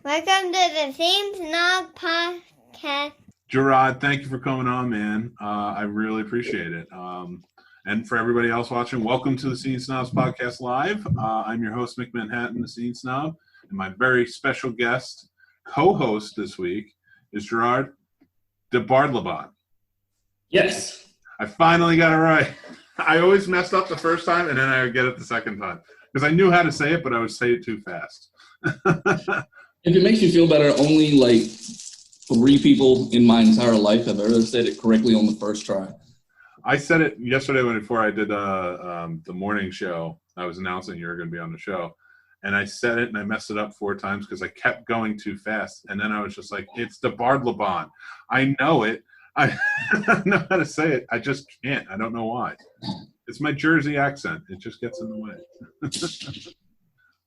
Welcome to the Scene Snobs Podcast. Jarrod, thank you for coming on, man. I really appreciate it. And for everybody else watching, welcome to the Scene Snobs Podcast Live. I'm your host, Mick Manhattan, the Scene Snob, and my very special guest, co-host this week is Jarrod Debardlabon. Yes. I finally got it right. I always messed up the first time, and then I would get it the second time. Because I knew how to say it, but I would say it too fast. If it makes you feel better, only like 3 people in my entire life have ever said it correctly on the first try. I said it yesterday before I did the morning show. I was announcing you were going to be on the show. And I said it, and I messed it up 4 times because I kept going too fast. And then I was just like, it's Debardlabon. I know it. I know how to say it. I just can't. I don't know why. It's my Jersey accent. It just gets in the way.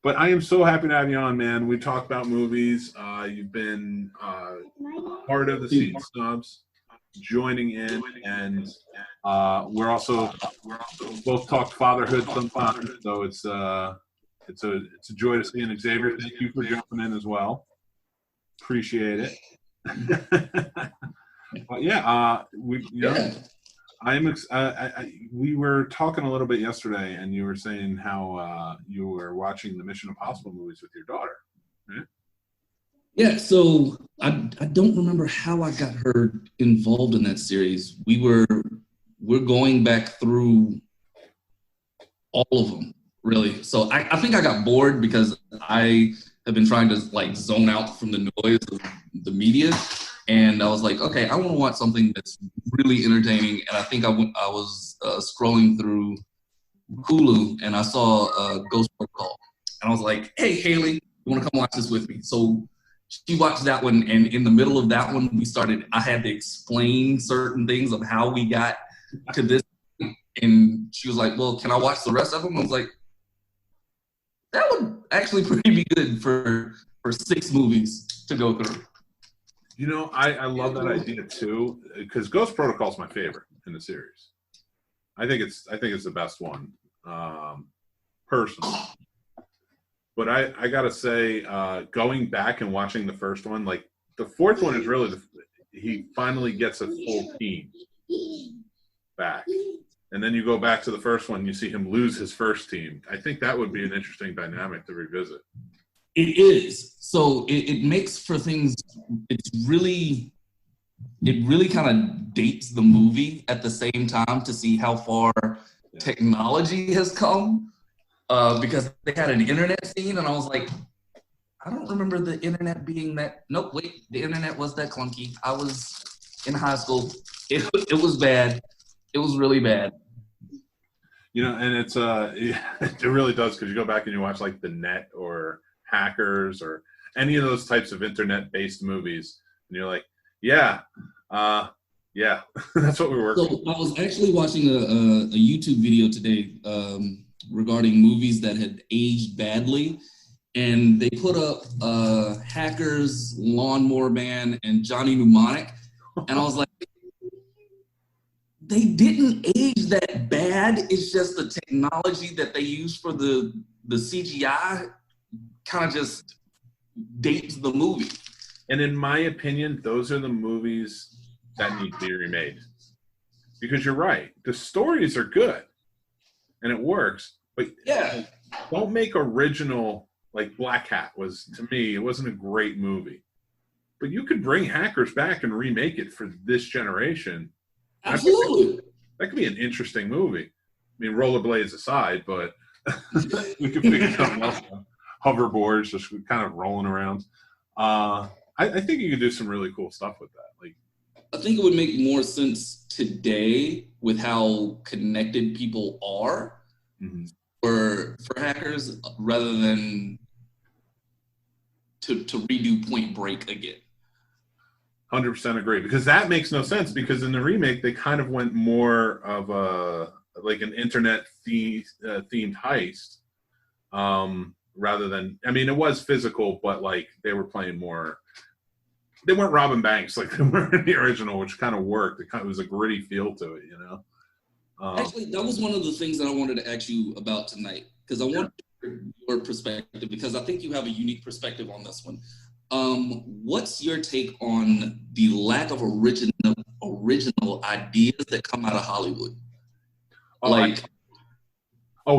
But I am so happy to have you on, man. We talk about movies. You've been part of the Scene Snobs, joining in, and we're also both talk fatherhood sometimes. So it's a joy to see an Xavier. Thank you for jumping in as well. Appreciate it. But yeah, we were talking a little bit yesterday, and you were saying how you were watching the Mission Impossible movies with your daughter, right? Yeah, so I don't remember how I got her involved in that series. We're going back through all of them, really. So I think I got bored because I have been trying to like zone out from the noise of the media. And I was like, okay, I want to watch something that's really entertaining. And I think I was scrolling through Hulu, and I saw Ghost Protocol. And I was like, hey, Haley, you want to come watch this with me? So she watched that one, and in the middle of that one, I had to explain certain things of how we got to this. And she was like, well, can I watch the rest of them? I was like, that would actually be good for 6 movies to go through. You know, I love that idea too, because Ghost Protocol is my favorite in the series. I think it's the best one, personally. But I gotta say, going back and watching the first one, like the 4th one is really he finally gets a full team back, and then you go back to the first one, you see him lose his first team. I think that would be an interesting dynamic to revisit. It is. So it makes for things, it really kind of dates the movie at the same time to see how far technology has come. Because they had an internet scene, and I was like, I don't remember the internet being that. Nope, wait, the internet was that clunky. I was in high school. It was bad. It was really bad. You know, and it's it really does, because you go back and you watch like The Net or Hackers or any of those types of internet-based movies, and you're like, yeah, that's what we're working. So I was actually watching a YouTube video today regarding movies that had aged badly, and they put up Hackers, Lawnmower Man, and Johnny Mnemonic, and I was like, they didn't age that bad. It's just the technology that they use for the CGI kind of just dates the movie. And in my opinion, those are the movies that need to be remade. Because you're right. The stories are good. And it works. But don't make original, like Black Hat was, to me, it wasn't a great movie. But you could bring Hackers back and remake it for this generation. Absolutely. That could be an interesting movie. I mean, rollerblades aside, but we could figure something else out. Hoverboards, just kind of rolling around. I think you could do some really cool stuff with that. Like, I think it would make more sense today with how connected people are for Hackers, rather than to redo Point Break again. 100% agree, because that makes no sense, because in the remake they kind of went more of like an internet themed heist, rather than, I mean, it was physical, but like they were playing more, they weren't robbing banks like they were in the original, which kind of worked. It was a gritty feel to it, you know. Actually, that was one of the things that I wanted to ask you about tonight, because I want your perspective, because I think you have a unique perspective on this one. What's your take on the lack of original ideas that come out of Hollywood?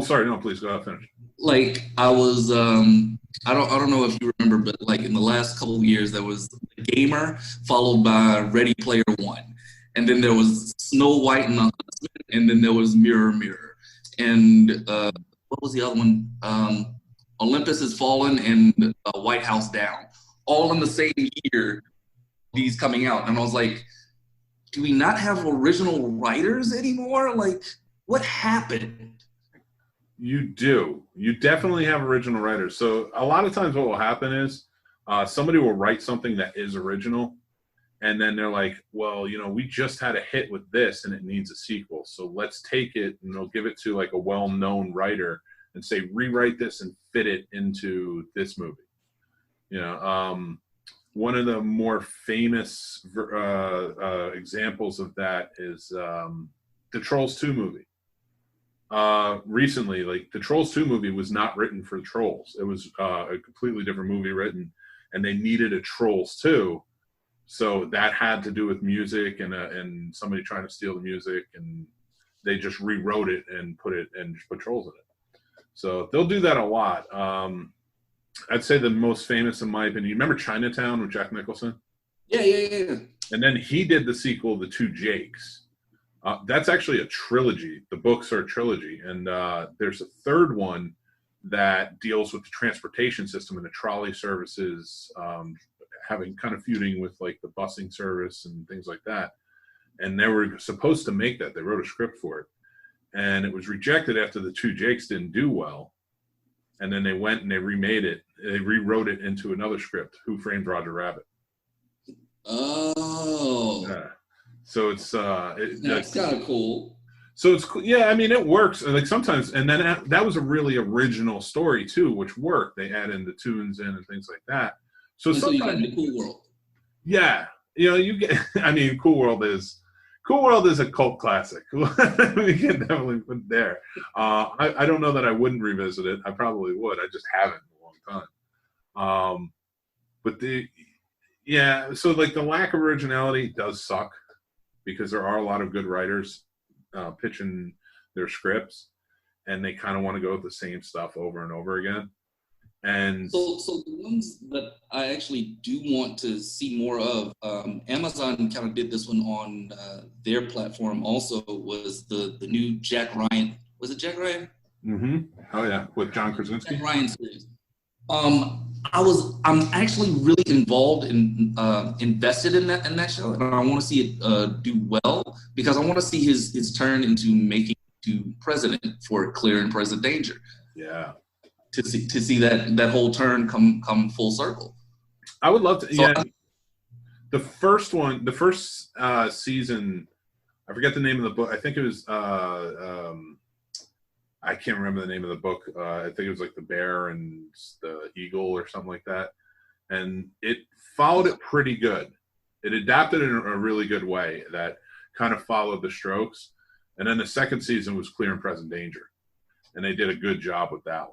Sorry, no, please go ahead, finish. Like I was, I don't know if you remember, but like in the last couple of years, there was The Gamer, followed by Ready Player One, and then there was Snow White and the Huntsman, and then there was Mirror Mirror, and what was the other one? Olympus Has Fallen and White House Down, all in the same year. These coming out, and I was like, do we not have original writers anymore? Like, what happened? You do. You definitely have original writers. So a lot of times what will happen is somebody will write something that is original, and then they're like, well, we just had a hit with this and it needs a sequel. So let's take it and they'll give it to like a well-known writer and say, rewrite this and fit it into this movie. One of the more famous examples of that is the Trolls 2 movie. Recently, like the Trolls 2 movie was not written for Trolls. It was a completely different movie written, and they needed a Trolls 2. So that had to do with music and somebody trying to steal the music, and they just rewrote it and put Trolls in it. So they'll do that a lot. I'd say the most famous, in my opinion, you remember Chinatown with Jack Nicholson? Yeah. And then he did the sequel, The Two Jakes. That's actually a trilogy. The books are a trilogy. And there's a third one that deals with the transportation system and the trolley services, having kind of feuding with like the busing service and things like that. And they were supposed to make that. They wrote a script for it. And it was rejected after The Two Jakes didn't do well. And then they went and they remade it. They rewrote it into another script, Who Framed Roger Rabbit. Oh. Yeah. So it's that's kind of cool. So it's yeah, I mean it works. Like sometimes, and then that was a really original story too, which worked. They add in the tunes in and things like that. So you got sometimes the Cool World. Yeah, you get. I mean, Cool World is a cult classic. We can definitely put it there. I don't know that I wouldn't revisit it. I probably would. I just haven't in a long time. So like the lack of originality does suck, because there are a lot of good writers pitching their scripts, and they kind of want to go with the same stuff over and over again. And so the ones that I actually do want to see more of, Amazon kind of did this one on their platform also, was the new Jack Ryan. Was it Jack Ryan? Mm-hmm. Oh yeah, with John Krasinski. Jack Ryan series. I'm actually really involved in invested in that show, and I want to see it do well, because I want to see his turn into making to president for Clear and Present Danger. Yeah. To see that whole turn come full circle. I would love to. So the first season, I forget the name of the book. I think it was I can't remember the name of the book. I think it was like The Bear and the Eagle or something like that. And it followed it pretty good. It adapted in a really good way that kind of followed the Strokes. And then the second season was Clear and Present Danger, and they did a good job with that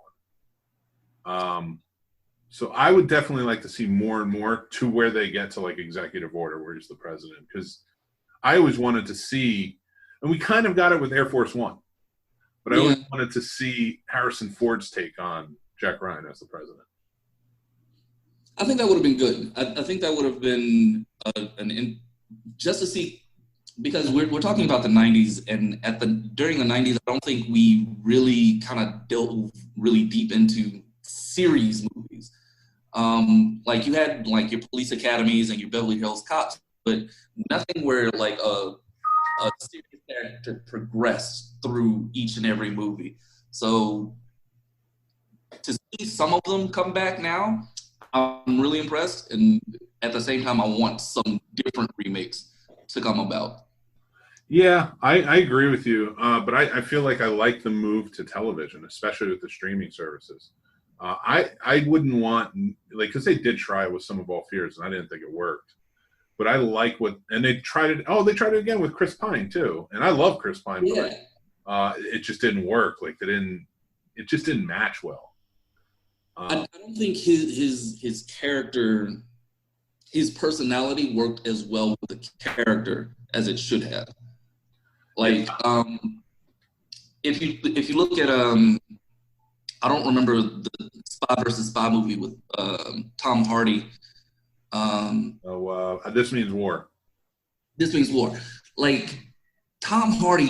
one. So I would definitely like to see more and more to where they get to like executive order, where he's the president, because I always wanted to see, and we kind of got it with Air Force One, but I always wanted to see Harrison Ford's take on Jack Ryan as the president. I think that would have been good. I think that would have been just to see, because we're talking about the 90s, and during the 90s, I don't think we really kind of delved really deep into series movies. Like you had like your Police Academies and your Beverly Hills Cops, but nothing where like a series character progressed through each and every movie. So to see some of them come back now, I'm really impressed, and at the same time, I want some different remakes to come about. Yeah, I agree with you, but I feel like I like the move to television, especially with the streaming services. I wouldn't want, like, because they did try it with Sum of All Fears, and I didn't think it worked. But I like and they tried it. Oh, they tried it again with Chris Pine too, and I love Chris Pine. Yeah. But it just didn't work. Like it just didn't match well. I don't think his character, his personality worked as well with the character as it should have. Like, if you look at I don't remember the Spy versus Spy movie with Tom Hardy. This Means War. This Means War. Like, Tom Hardy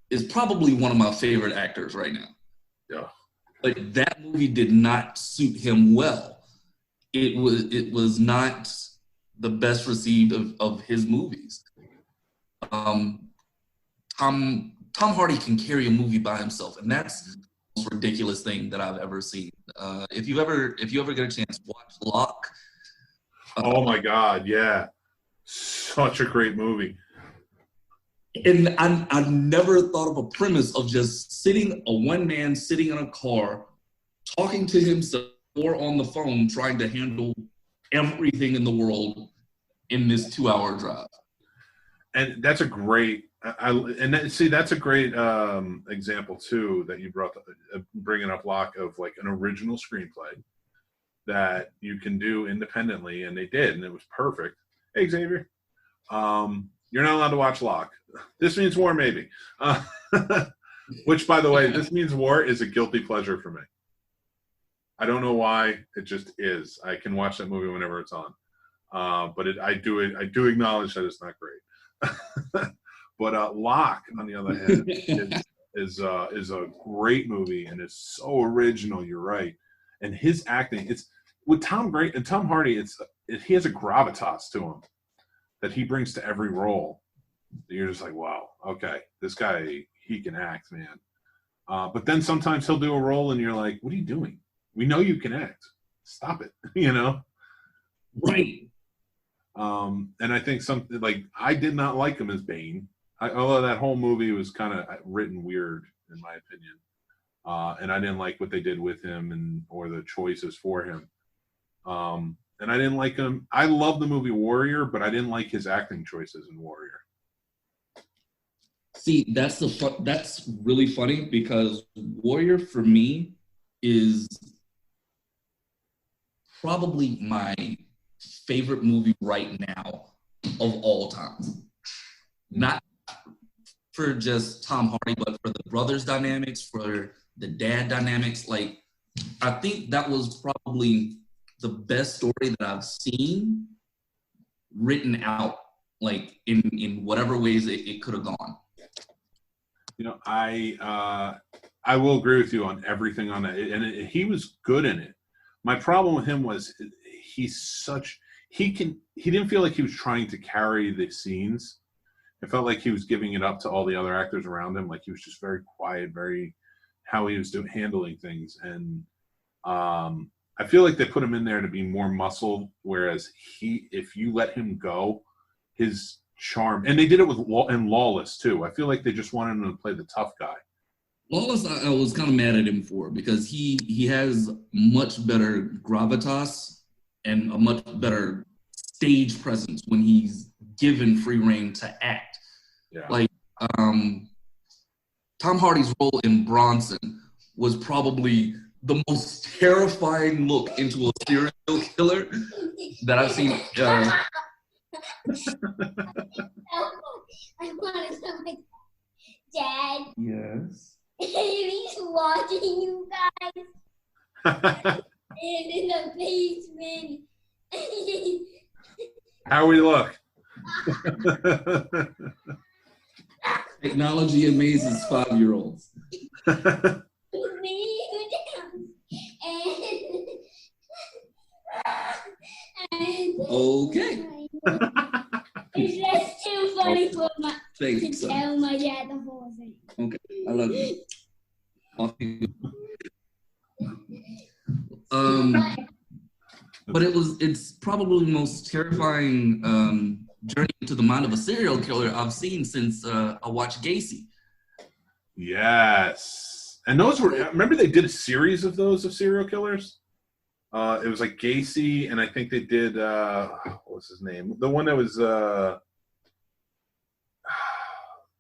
is probably one of my favorite actors right now. Yeah. But that movie did not suit him well. It was not the best received of his movies. Tom Hardy can carry a movie by himself, and that's the most ridiculous thing that I've ever seen. If you ever get a chance, watch Locke. Oh my God, yeah. Such a great movie. And I never thought of a premise of just a one man sitting in a car, talking to himself or on the phone, trying to handle everything in the world in this 2-hour drive. And that's a great, that's a great example too that you brought, bringing up Locke, of like an original screenplay that you can do independently, and they did, and it was perfect. Hey, Xavier, you're not allowed to watch Locke. This Means War, maybe. Which, by the way, This Means War is a guilty pleasure for me. I don't know why. It just is. I can watch that movie whenever it's on. But I do acknowledge that it's not great. But Locke, on the other hand, is a great movie, and it's so original. You're right. And his acting, it's with Tom Hardy. He has a gravitas to him that he brings to every role. You're just like, wow, okay, this guy, he can act, man. But then sometimes he'll do a role, and you're like, what are you doing? We know you can act. Stop it, you know? Right. And I think something like, I did not like him as Bane. Although that whole movie was kind of written weird, in my opinion. And I didn't like what they did with him or the choices for him. And I didn't like him. I love the movie Warrior, but I didn't like his acting choices in Warrior. See, that's really funny, because Warrior for me is probably my favorite movie right now of all time. Not for just Tom Hardy, but for the brothers dynamics, for the dad dynamics. Like, I think that was probably the best story that I've seen written out, like in whatever ways it could have gone. You know, I will agree with you on everything on that, and he was good in it. My problem with him was he didn't feel like he was trying to carry the scenes. It felt like he was giving it up to all the other actors around him. Like, he was just very quiet, how he was handling things. And I feel like they put him in there to be more muscle, whereas if you let him go, his charm, and they did it with Lawless too. I feel like they just wanted him to play the tough guy. Lawless, I was kind of mad at him for, because he has much better gravitas and a much better stage presence when he's given free rein to act. Yeah. Like, Tom Hardy's role in Bronson was probably the most terrifying look into a serial killer that I've seen. I want to tell my dad. Yes. He's watching you guys. And in the basement. How we look? Technology amazes 5-year-olds. Okay. It's just too funny for to tell my dad the whole thing. Okay, I love you. But it's probably the most terrifying journey into the mind of a serial killer I've seen since I watched Gacy. Yes. And those were, remember they did a series of those of serial killers? It was like Gacy, and I think they did, what was his name? The one that was,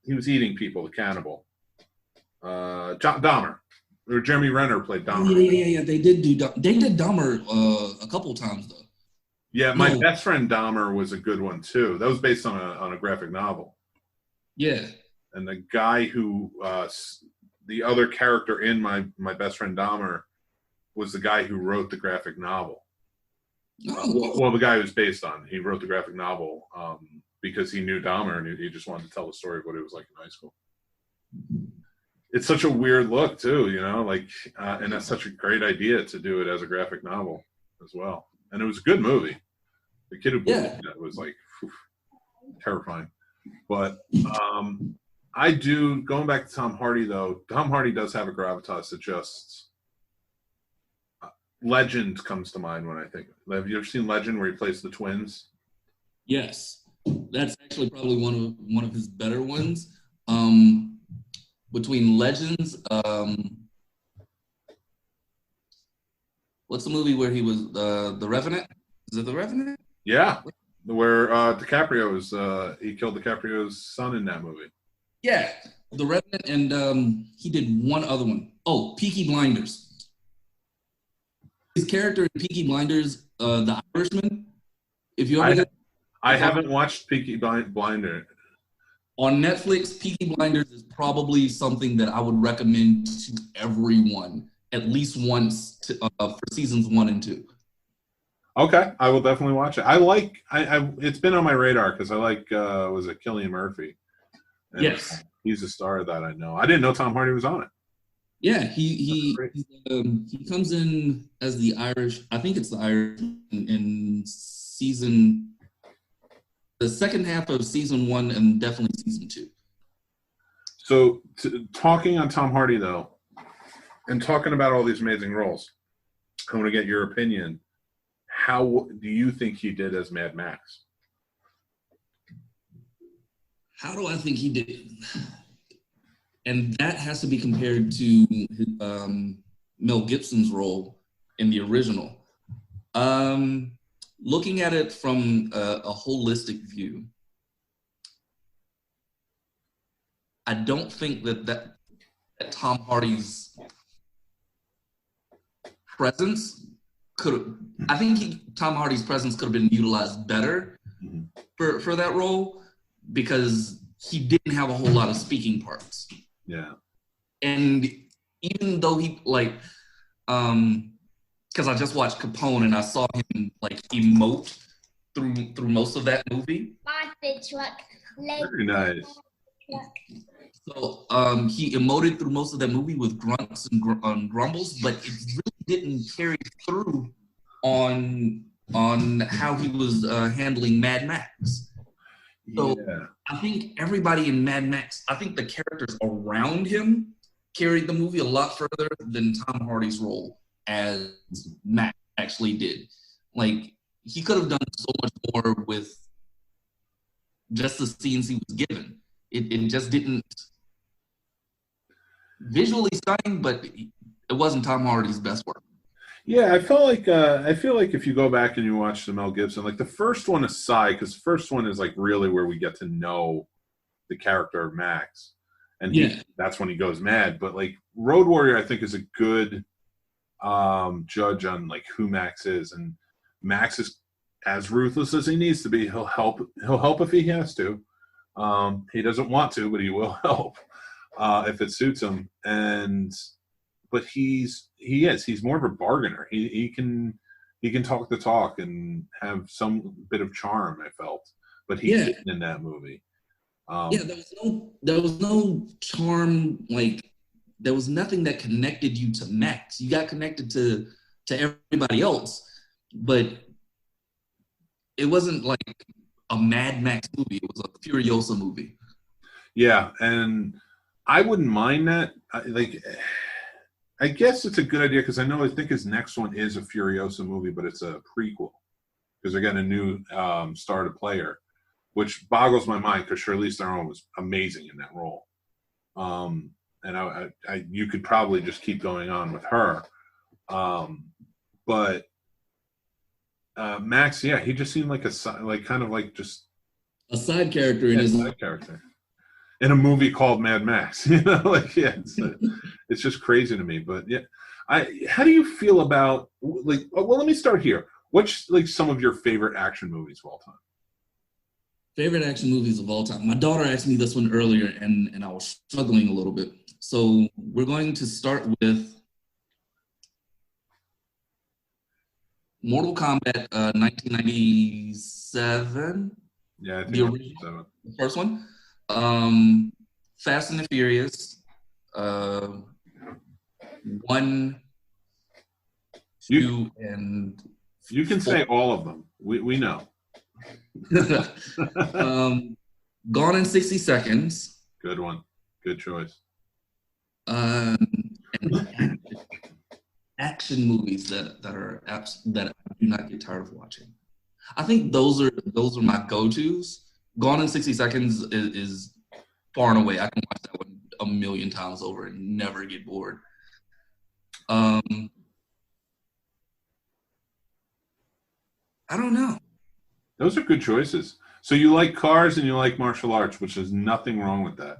he was eating people, the cannibal. Dahmer. or Jeremy Renner played Dahmer. Yeah. They did Dahmer a couple times though. Yeah, My Best Friend Dahmer was a good one too. That was based on a graphic novel. Yeah. And the guy who the other character in My Best Friend Dahmer was the guy who wrote the graphic novel. Well, the guy it was based on. He wrote the graphic novel because he knew Dahmer and he just wanted to tell the story of what it was like in high school. It's such a weird look too, and that's such a great idea to do it as a graphic novel as well. And it was a good movie. The kid who played it was like terrifying. But going back to Tom Hardy though, Tom Hardy does have a gravitas that just Legend comes to mind when I think. Have you ever seen Legend where he plays the twins? Yes. That's actually probably one of his better ones. Between Legends, what's the movie where he was The Revenant? Is it The Revenant? Yeah, where DiCaprio he killed DiCaprio's son in that movie. Yeah, The Revenant, and he did one other one. Oh, Peaky Blinders. His character in Peaky Blinders, the Irishman. If you ever I haven't watched Peaky Blinders. On Netflix, Peaky Blinders is probably something that I would recommend to everyone at least once for seasons 1 and 2. Okay, I will definitely watch it. It's been on my radar because I like was it Cillian Murphy? And yes, he's a star that I know. I didn't know Tom Hardy was on it. Yeah, he comes in as the Irish. I think it's the Irish in the second half of season 1 and definitely season 2. So talking on Tom Hardy though, and talking about all these amazing roles, I want to get your opinion. How do you think he did as Mad Max? How do I think he did? And that has to be compared to Mel Gibson's role in the original. Looking at it from a holistic view, I don't think that Tom Hardy's presence Tom Hardy's presence could have been utilized better for that role because he didn't have a whole lot of speaking parts. Yeah. And even though he because I just watched Capone and I saw him emote through most of that movie. My big truck. Very nice. So he emoted through most of that movie with grunts and grumbles, but it really didn't carry through on how he was handling Mad Max. So yeah. I think everybody in Mad Max, I think the characters around him carried the movie a lot further than Tom Hardy's role as Max actually did. He could have done so much more with just the scenes he was given. It just didn't visually stunning, but it wasn't Tom Hardy's best work. Yeah, I feel like if you go back and you watch the Mel Gibson, the first one aside, because the first one is really where we get to know the character of Max, and that's when he goes mad. But Road Warrior, I think, is a good judge on who Max is, and Max is as ruthless as he needs to be. He'll help if he has to. He doesn't want to, but he will help if it suits him. But he's more of a bargainer. He can talk the talk and have some bit of charm, I felt, but he didn't in that movie. There was no charm. There was nothing that connected you to Max. You got connected to everybody else, but it wasn't a Mad Max movie. It was a Furiosa movie. Yeah, and I wouldn't mind that. I guess it's a good idea because I think his next one is a Furiosa movie, but it's a prequel because they're getting a new star to play her, which boggles my mind because Charlize Theron was amazing in that role. And you could probably just keep going on with her. But Max, he just seemed like just a side character in his side character. in a movie called Mad Max. Like, yeah, it's just crazy to me. But yeah, how do you feel about, like, well, let me start here. What's like some of your favorite action movies of all time? Favorite action movies of all time. My daughter asked me this one earlier, and I was struggling a little bit. So we're going to start with Mortal Kombat 1997. Yeah, I think The original, the first one. Fast and the Furious. 1, 2, and you can 4. say all of them. We know. Gone in 60 Seconds. Good one. Good choice. And action movies that I do not get tired of watching. I think those are my go-tos. Gone in 60 Seconds is far and away. I can watch that one a million times over and never get bored. I don't know. Those are good choices. So you like cars and you like martial arts, which is nothing wrong with that.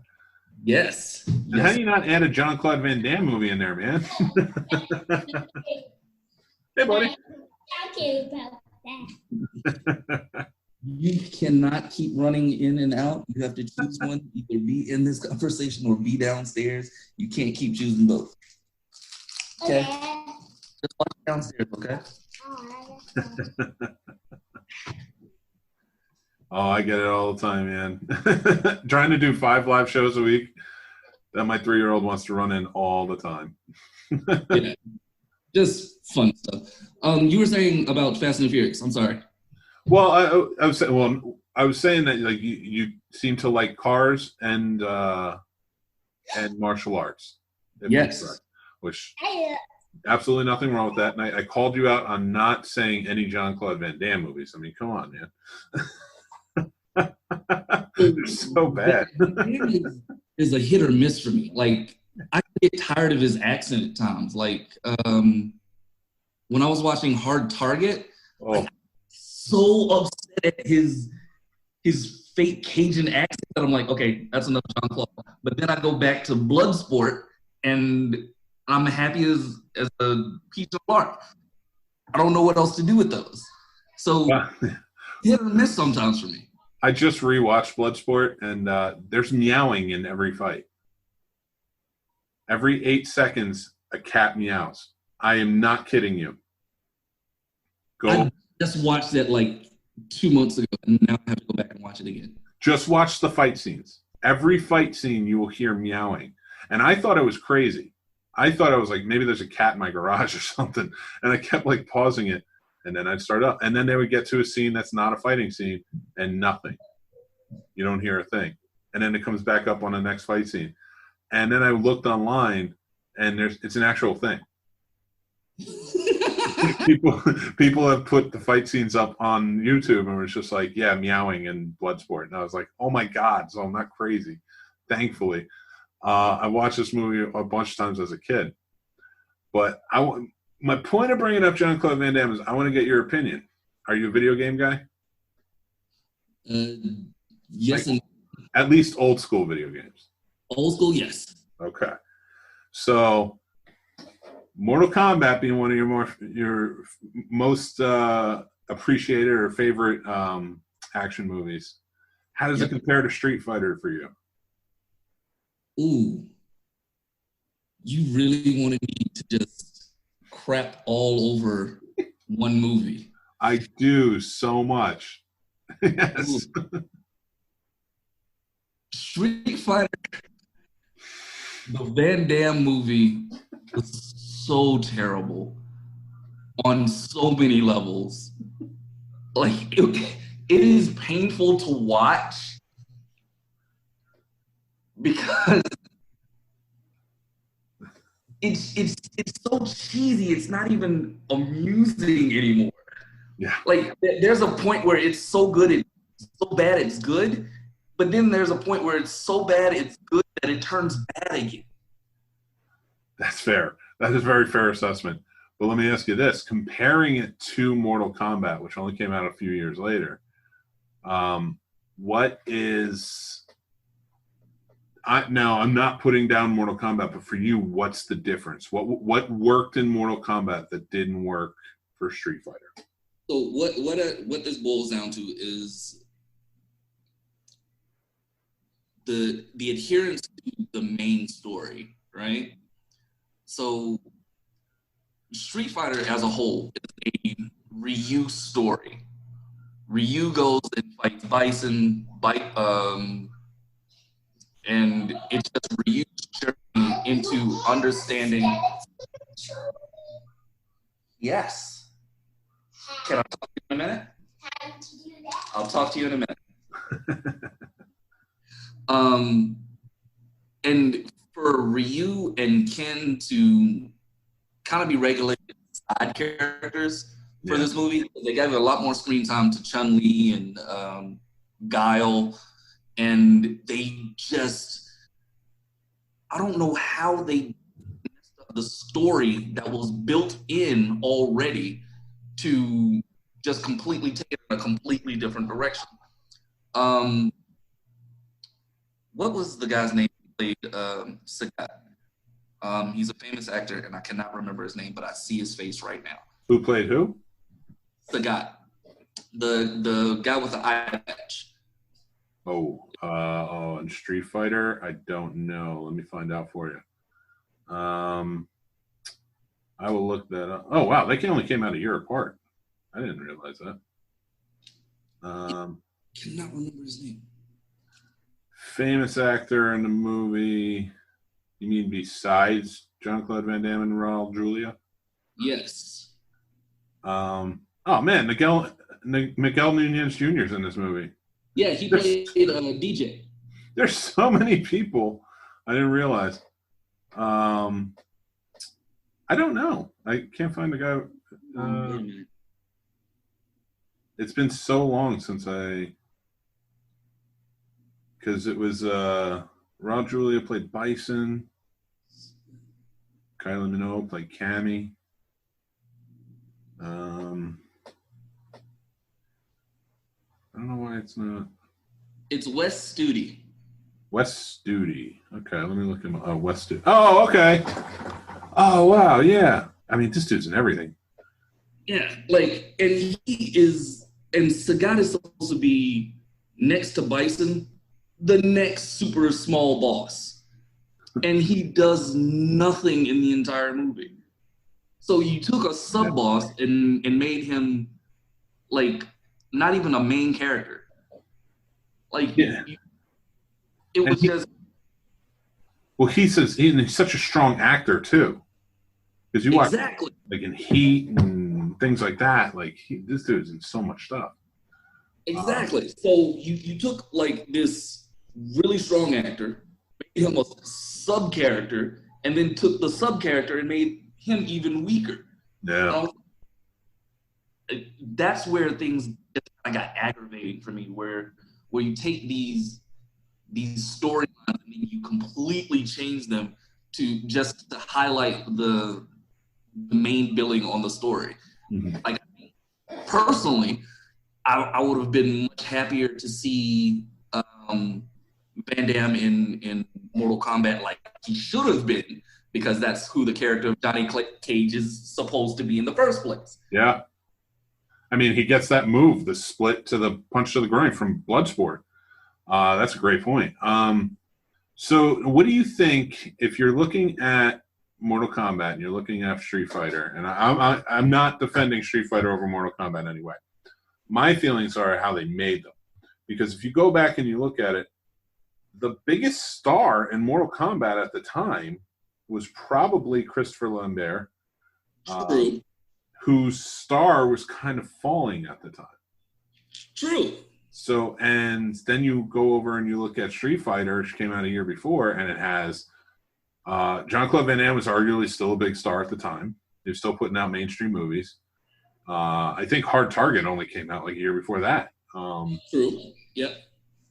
Yes. And how do you not add a Jean-Claude Van Damme movie in there, man? Hey, buddy. Talking about that. You cannot keep running in and out. You have to choose one. Either be in this conversation or be downstairs. You can't keep choosing both. Okay? Just watch downstairs, okay? Oh, I get it all the time, man. Trying to do 5 live shows a week, that my 3-year-old wants to run in all the time. Yeah. Just fun stuff. You were saying about Fast and the Furious. I'm sorry. Well, I was saying that like you seem to like cars and martial arts. Yes. Which absolutely nothing wrong with that. And I called you out on not saying any Jean-Claude Van Damme movies. I mean, come on, man. They're so bad. Is a hit or miss for me. Like, I get tired of his accent at times. Like, when I was watching Hard Target, so upset at his fake Cajun accent that I'm like, okay, that's enough Jean-Claude. But then I go back to Bloodsport, and I'm happy as a piece of art. I don't know what else to do with those. So hit or miss sometimes for me. I just rewatched Bloodsport, and there's meowing in every fight. Every 8 seconds, a cat meows. I am not kidding you. I just watched that like 2 months ago, and now I have to go back and watch it again. Just watch the fight scenes. Every fight scene, you will hear meowing. And I thought it was crazy. I thought I was like, maybe there's a cat in my garage or something. And I kept like pausing it. And then I'd start up. And then they would get to a scene that's not a fighting scene and nothing. You don't hear a thing. And then it comes back up on the next fight scene. And then I looked online, and it's an actual thing. People have put the fight scenes up on YouTube, and it's just like, yeah, meowing and Bloodsport. And I was like, oh my God, so I'm not crazy. Thankfully. I watched this movie a bunch of times as a kid. But my point of bringing up Jean-Claude Van Damme is I want to get your opinion. Are you a video game guy? Yes. Like, at least old school video games. Old school, yes. Okay. So Mortal Kombat being one of your most appreciated or favorite action movies. How does it compare to Street Fighter for you? Ooh. You really wanted me to just crap all over one movie. I do so much. Yes. Street Fighter, the Van Damme movie was so terrible on so many levels. Like, it is painful to watch because it's so cheesy. It's not even amusing anymore. Yeah. Like, there's a point where it's so good, it's so bad it's good. But then there's a point where it's so bad it's good that it turns bad again. That's fair. That is a very fair assessment. But let me ask you this. Comparing it to Mortal Kombat, which only came out a few years later, what is I'm not putting down Mortal Kombat, but for you, what's the difference? What worked in Mortal Kombat that didn't work for Street Fighter? So what this boils down to is the adherence to the main story, right? So Street Fighter as a whole is a Ryu story. Ryu goes and fights Bison, and it's just Ryu's journey into understanding. Yes. Can I talk to you in a minute? I'll talk to you in a minute. And for Ryu and Ken to kind of be regulated side characters for this movie, they gave a lot more screen time to Chun-Li and Guile, and they just, I don't know how they messed up the story that was built in already to just completely take it in a completely different direction. What was the guy's name who played Sagat? He's a famous actor, and I cannot remember his name, but I see his face right now. Who played who? Sagat, the guy with the eye patch. In Street Fighter, I don't know. Let me find out for you. I will look that up. Oh wow, they only came out a year apart. I didn't realize that. Cannot remember his name. Famous actor in the movie. You mean besides Jean-Claude Van Damme and Raul Julia? Yes. Oh man, Miguel Nunez Jr. is in this movie. Yeah, he played DJ. There's so many people I didn't realize. I don't know. I can't find the guy. Wait a minute. It's been so long since because it was Raul Julia played Bison. Kylie Minogue played Cammy. I don't know why it's not. It's Wes Studi. Wes Studi. Okay, let me look him up. Oh, Wes Studi. Oh, okay. Oh, wow, yeah. I mean, this dude's in everything. Yeah, and Sagat is supposed to be next to Bison, the next super small boss. And he does nothing in the entire movie. So you took a sub-boss and made him, not even a main character. It was just... Well, he's such a strong actor, too. Because you watch, in Heat and things like that, this dude's in so much stuff. Exactly. So you took, this really strong actor, made him a sub-character, and then took the sub-character and made him even weaker. Yeah. That's where things just got aggravating for me, where you take these storylines and you completely change them to highlight the main billing on the story. Mm-hmm. Personally, I would have been much happier to see Van Damme in Mortal Kombat like he should have been, because that's who the character of Johnny Cage is supposed to be in the first place. Yeah. I mean, he gets that move, the split to the punch to the groin from Bloodsport. That's a great point. So what do you think, if you're looking at Mortal Kombat and you're looking at Street Fighter, and I'm not defending Street Fighter over Mortal Kombat anyway. My feelings are how they made them. Because if you go back and you look at it, the biggest star in Mortal Kombat at the time was probably Christopher Lambert, whose star was kind of falling at the time. True. So, and then you go over and you look at Street Fighter, which came out a year before, and it has Jean-Claude Van Damme was arguably still a big star at the time. He was still putting out mainstream movies. I think Hard Target only came out a year before that. True. Yep.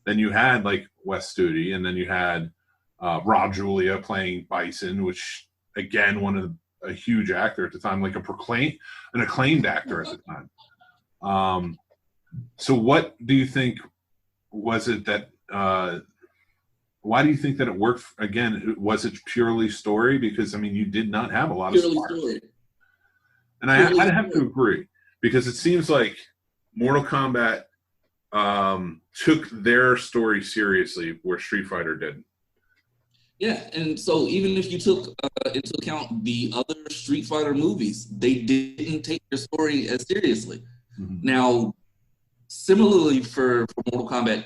Then you had Wes Studi, and then you had Raul Julia playing Bison, which again, a huge actor at the time, an acclaimed actor at the time. So what do you think was it that why do you think that it worked? Again, was it purely story? Because, I mean, you did not have a lot of sparks. Story. And I'd have to agree, because it seems like Mortal Kombat took their story seriously where Street Fighter didn't. Yeah, and so even if you took into account the other Street Fighter movies, they didn't take their story as seriously. Mm-hmm. Now, similarly for Mortal Kombat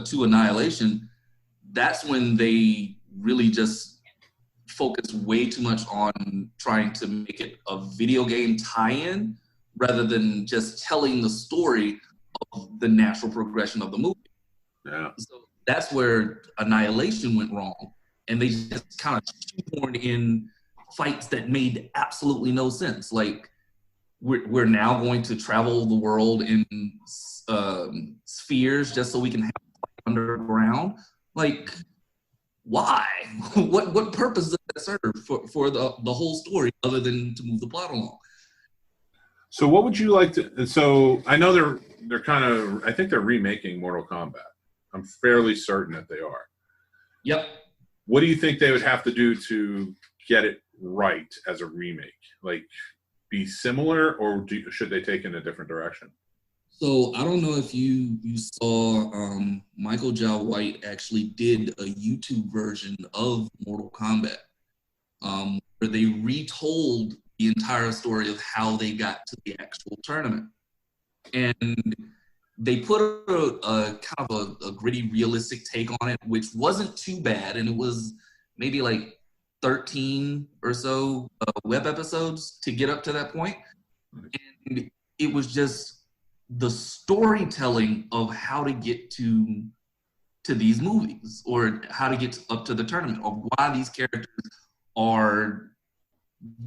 2 Annihilation, that's when they really just focused way too much on trying to make it a video game tie-in rather than just telling the story of the natural progression of the movie. Yeah. So that's where Annihilation went wrong. And they just kind of shoehorned in fights that made absolutely no sense. Like, we're now going to travel the world in spheres just so we can have underground. Like, why? What purpose does that serve for the whole story other than to move the plot along? So what would you like to? So I know they're kind of. I think they're remaking Mortal Kombat. I'm fairly certain that they are. Yep. What do you think they would have to do to get it right as a remake? Like, be similar, or should they take in a different direction? So I don't know if you saw Michael Jai White actually did a YouTube version of Mortal Kombat where they retold the entire story of how they got to the actual tournament. And they put a kind of a gritty, realistic take on it, which wasn't too bad. And it was maybe like 13 or so web episodes to get up to that point. And it was just the storytelling of how to get to these movies, or how to get up to the tournament, of why these characters are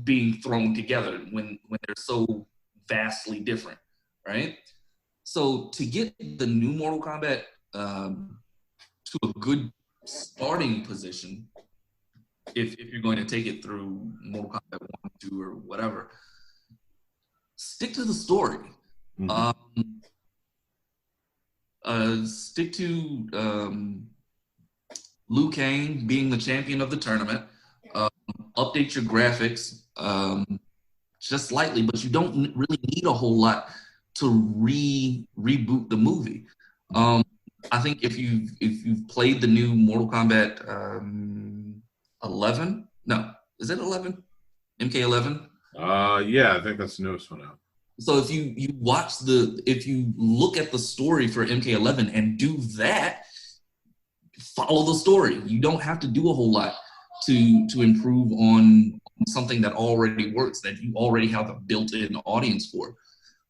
being thrown together when they're so vastly different, right? So to get the new Mortal Kombat to a good starting position, if you're going to take it through Mortal Kombat 1, 2, or whatever, stick to the story. Mm-hmm. Stick to Liu Kang being the champion of the tournament. Update your graphics just slightly, but you don't really need a whole lot to reboot the movie. I think if you've played the new Mortal Kombat 11, no, is it 11? MK11? Yeah, I think that's the newest one out. So if you look at the story for MK11 and do that, follow the story. You don't have to do a whole lot to improve on something that already works, that you already have a built-in audience for.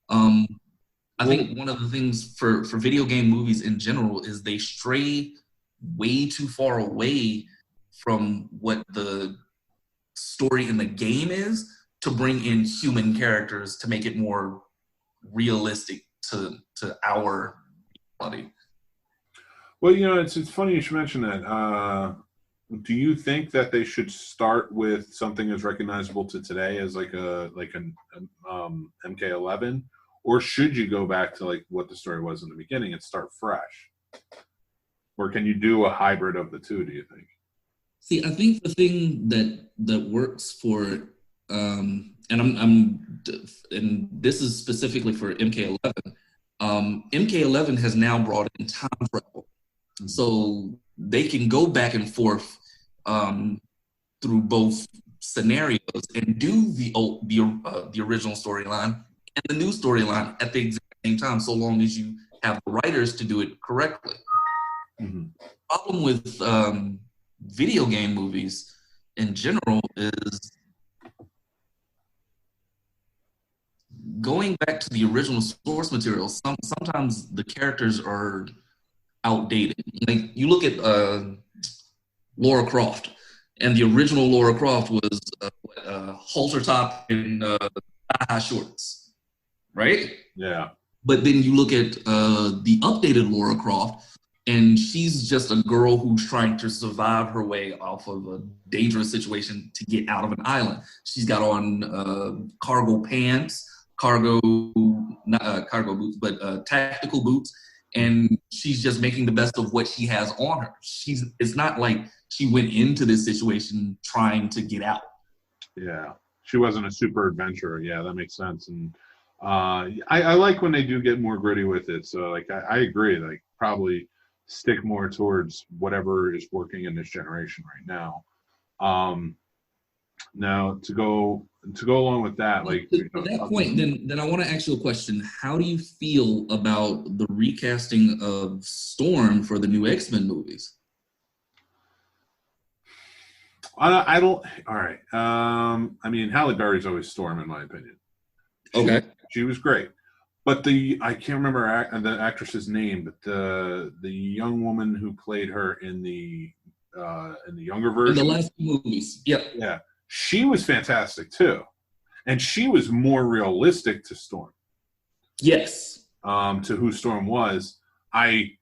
I think one of the things for video game movies in general is they stray way too far away from what the story in the game is to bring in human characters to make it more realistic to our reality. Well, it's funny you should mention that. Do you think that they should start with something as recognizable to today as like an MK11, or should you go back to like what the story was in the beginning and start fresh? Or can you do a hybrid of the two, do you think? See, I think the thing that works for and this is specifically for MK11. MK11 has now brought in time travel, so they can go back and forth through both scenarios and do the original storyline and the new storyline at the exact same time, so long as you have the writers to do it correctly. Mm-hmm. The problem with video game movies in general is going back to the original source material. Sometimes the characters are outdated. Like, you look at Lara Croft, and the original Lara Croft was halter top and high shorts, right? Yeah. But then you look at the updated Lara Croft, and she's just a girl who's trying to survive her way off of a dangerous situation to get out of an island. She's got on cargo pants, not cargo boots, but tactical boots, and she's just making the best of what she has on her. It's not like she went into this situation trying to get out. Yeah, she wasn't a super adventurer. Yeah, that makes sense. And I like when they do get more gritty with it. So like I agree. Like probably stick more towards whatever is working in this generation right now. Now to go along with that, like to that point, then I want to ask you a question. How do you feel about the recasting of Storm for the new X-Men movies? I don't. All right. I mean, Halle Berry's always Storm, in my opinion. Okay. She was great, but I can't remember the actress's name, but the young woman who played her in the younger version, in the last two movies. Yep. Yeah, she was fantastic too, and she was more realistic to Storm. Yes. To who Storm was. I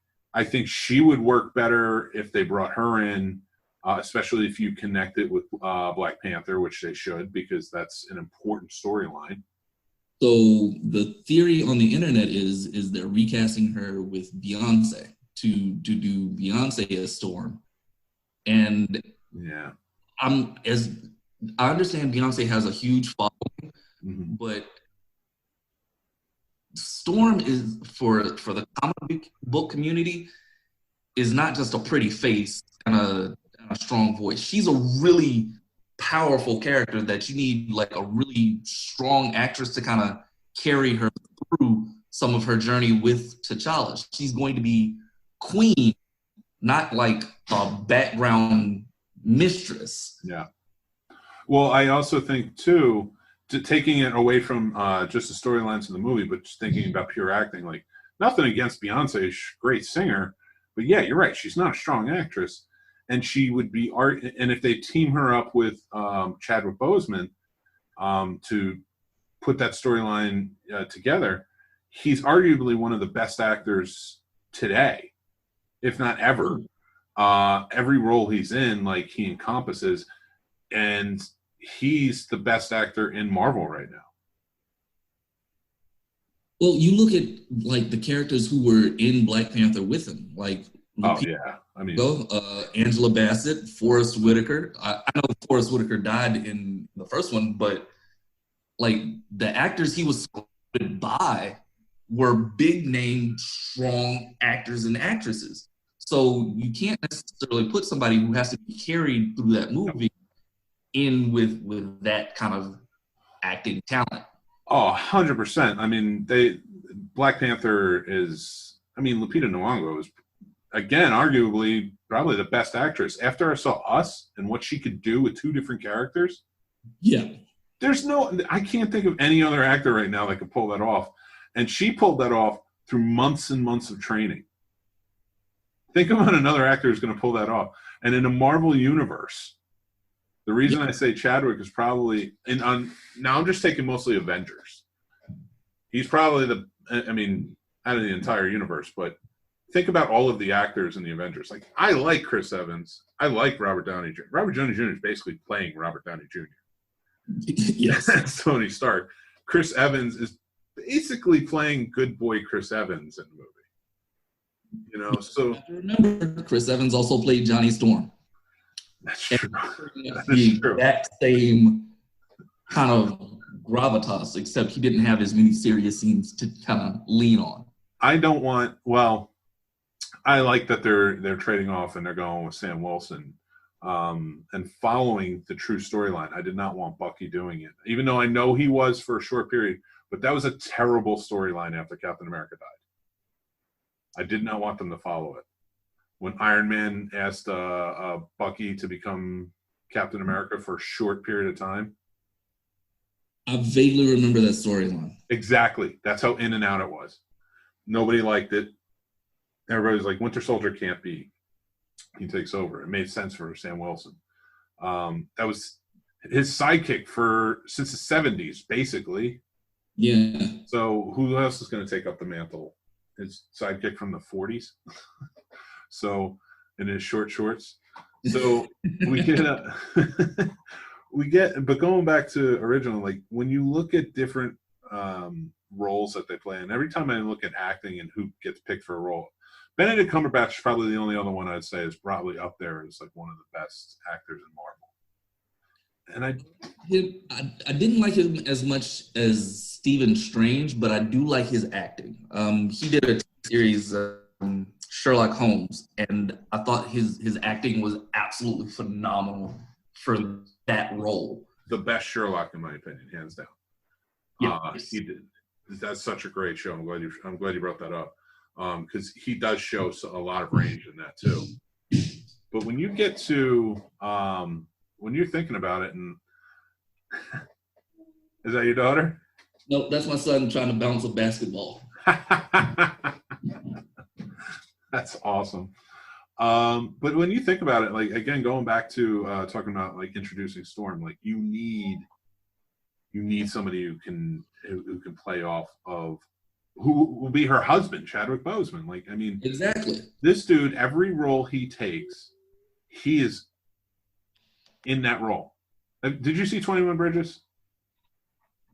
think she would work better if they brought her in. Especially if you connect it with Black Panther, which they should, because that's an important storyline. So the theory on the internet is they're recasting her with Beyonce to do Beyonce as Storm. And yeah, I understand Beyonce has a huge following, but Storm is for the comic book community is not just a pretty face and a strong voice. She's a really powerful character that you need like a really strong actress to kind of carry her through some of her journey with T'Challa. She's going to be queen, not like a background mistress. Yeah. Well, I also think too, taking it away from just the storylines of the movie, but just thinking about pure acting, like nothing against Beyonce, she's a great singer, but yeah, you're right. She's not a strong actress. And she would be and if they team her up with Chadwick Boseman to put that storyline together, he's arguably one of the best actors today, if not ever. Every role he's in, like he encompasses, and he's the best actor in Marvel right now. Well, you look at like the characters who were in Black Panther with him, like. Oh yeah, I mean, Angela Bassett, Forrest Whitaker. I know Forrest Whitaker died in the first one, but like the actors he was surrounded by were big name, strong actors and actresses. So you can't necessarily put somebody who has to be carried through that movie in with that kind of acting talent. Oh, 100%. I mean, Black Panther is. I mean, Lupita Nyong'o is. Again, arguably, probably the best actress. After I saw Us and what she could do with two different characters, yeah, I can't think of any other actor right now that could pull that off. And she pulled that off through months and months of training. Think about another actor who's going to pull that off. And in a Marvel universe, the reason I say Chadwick is probably now I'm just taking mostly Avengers. He's probably out of the entire universe, but think about all of the actors in the Avengers. Like, I like Chris Evans. I like Robert Downey Jr. Robert Downey Jr. is basically playing Robert Downey Jr. Yes. That's Tony Stark. Chris Evans is basically playing good boy Chris Evans in the movie. You know, so... Remember, Chris Evans also played Johnny Storm. That's true. The exact same kind of gravitas, except he didn't have as many serious scenes to kind of lean on. I like that they're trading off and they're going with Sam Wilson and following the true storyline. I did not want Bucky doing it, even though I know he was for a short period, but that was a terrible storyline after Captain America died. I did not want them to follow it. When Iron Man asked Bucky to become Captain America for a short period of time. I vaguely remember that storyline. Exactly. That's how in and out it was. Nobody liked it. Everybody's like, Winter Soldier can't be. He takes over. It made sense for Sam Wilson. That was his sidekick since the 70s, basically. Yeah. So who else is going to take up the mantle? His sidekick from the 40s. So, in his short shorts. So we get, but going back to original, like when you look at different roles that they play. And every time I look at acting and who gets picked for a role, Benedict Cumberbatch is probably the only other one I'd say is probably up there as like one of the best actors in Marvel. And I didn't like him as much as Stephen Strange, but I do like his acting. He did a series, Sherlock Holmes, and I thought his acting was absolutely phenomenal for that role. The best Sherlock, in my opinion, hands down. Yeah, he did. That's such a great show. I'm glad you brought that up, because he does show a lot of range in that too. But when you get to when you're thinking about it, and is that your daughter? No, that's my son trying to bounce a basketball. That's awesome. But when you think about it, like, again, going back to talking about like introducing Storm, like you need somebody who can play off of who will be her husband, Chadwick Boseman. Like, I mean, exactly. This dude, every role he takes, he is in that role. Did you see 21 Bridges?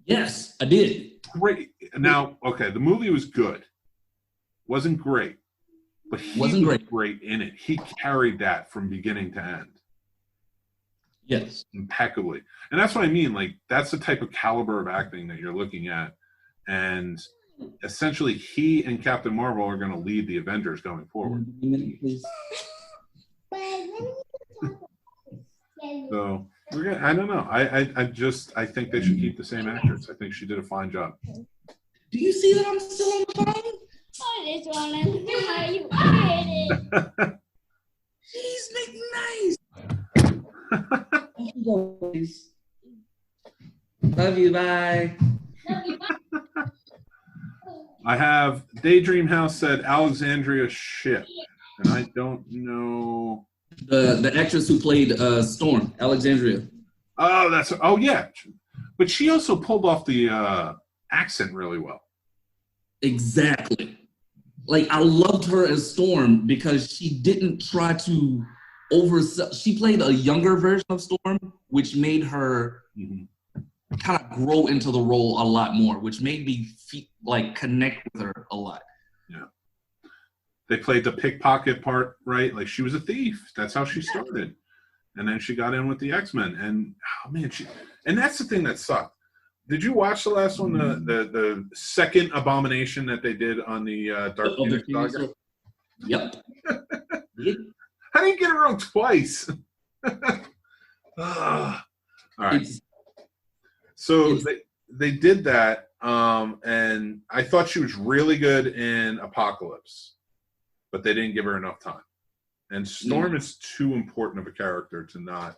Yes, I did. Great. Now, okay, the movie was good. Wasn't great. But he was great in it. He carried that from beginning to end. Yes. Impeccably. And that's what I mean. Like, that's the type of caliber of acting that you're looking at. And essentially, he and Captain Marvel are going to lead the Avengers going forward. Please. So, I don't know. I think they should keep the same actress. I think she did a fine job. Do you see that I'm still on the phone? I just want to see how you ate it. Jeez, nice. Love you, bye. I have Daydream House said Alexandria Shipp, and I don't know the actress who played Storm, Alexandria. Oh yeah, but she also pulled off the accent really well. Exactly. Like, I loved her as Storm because she didn't try to oversell. She played a younger version of Storm, which made her kind of grow into the role a lot more, which made me connect with her a lot. Yeah. They played the pickpocket part, right? Like, she was a thief. That's how she started. And then she got in with the X-Men. And, oh, man, and that's the thing that sucked. Did you watch the last one, the second Abomination that they did on the Dark Phoenix Saga? Yep. I didn't get it wrong twice. All right. So they did that, and I thought she was really good in Apocalypse, but they didn't give her enough time. And Storm is too important of a character to not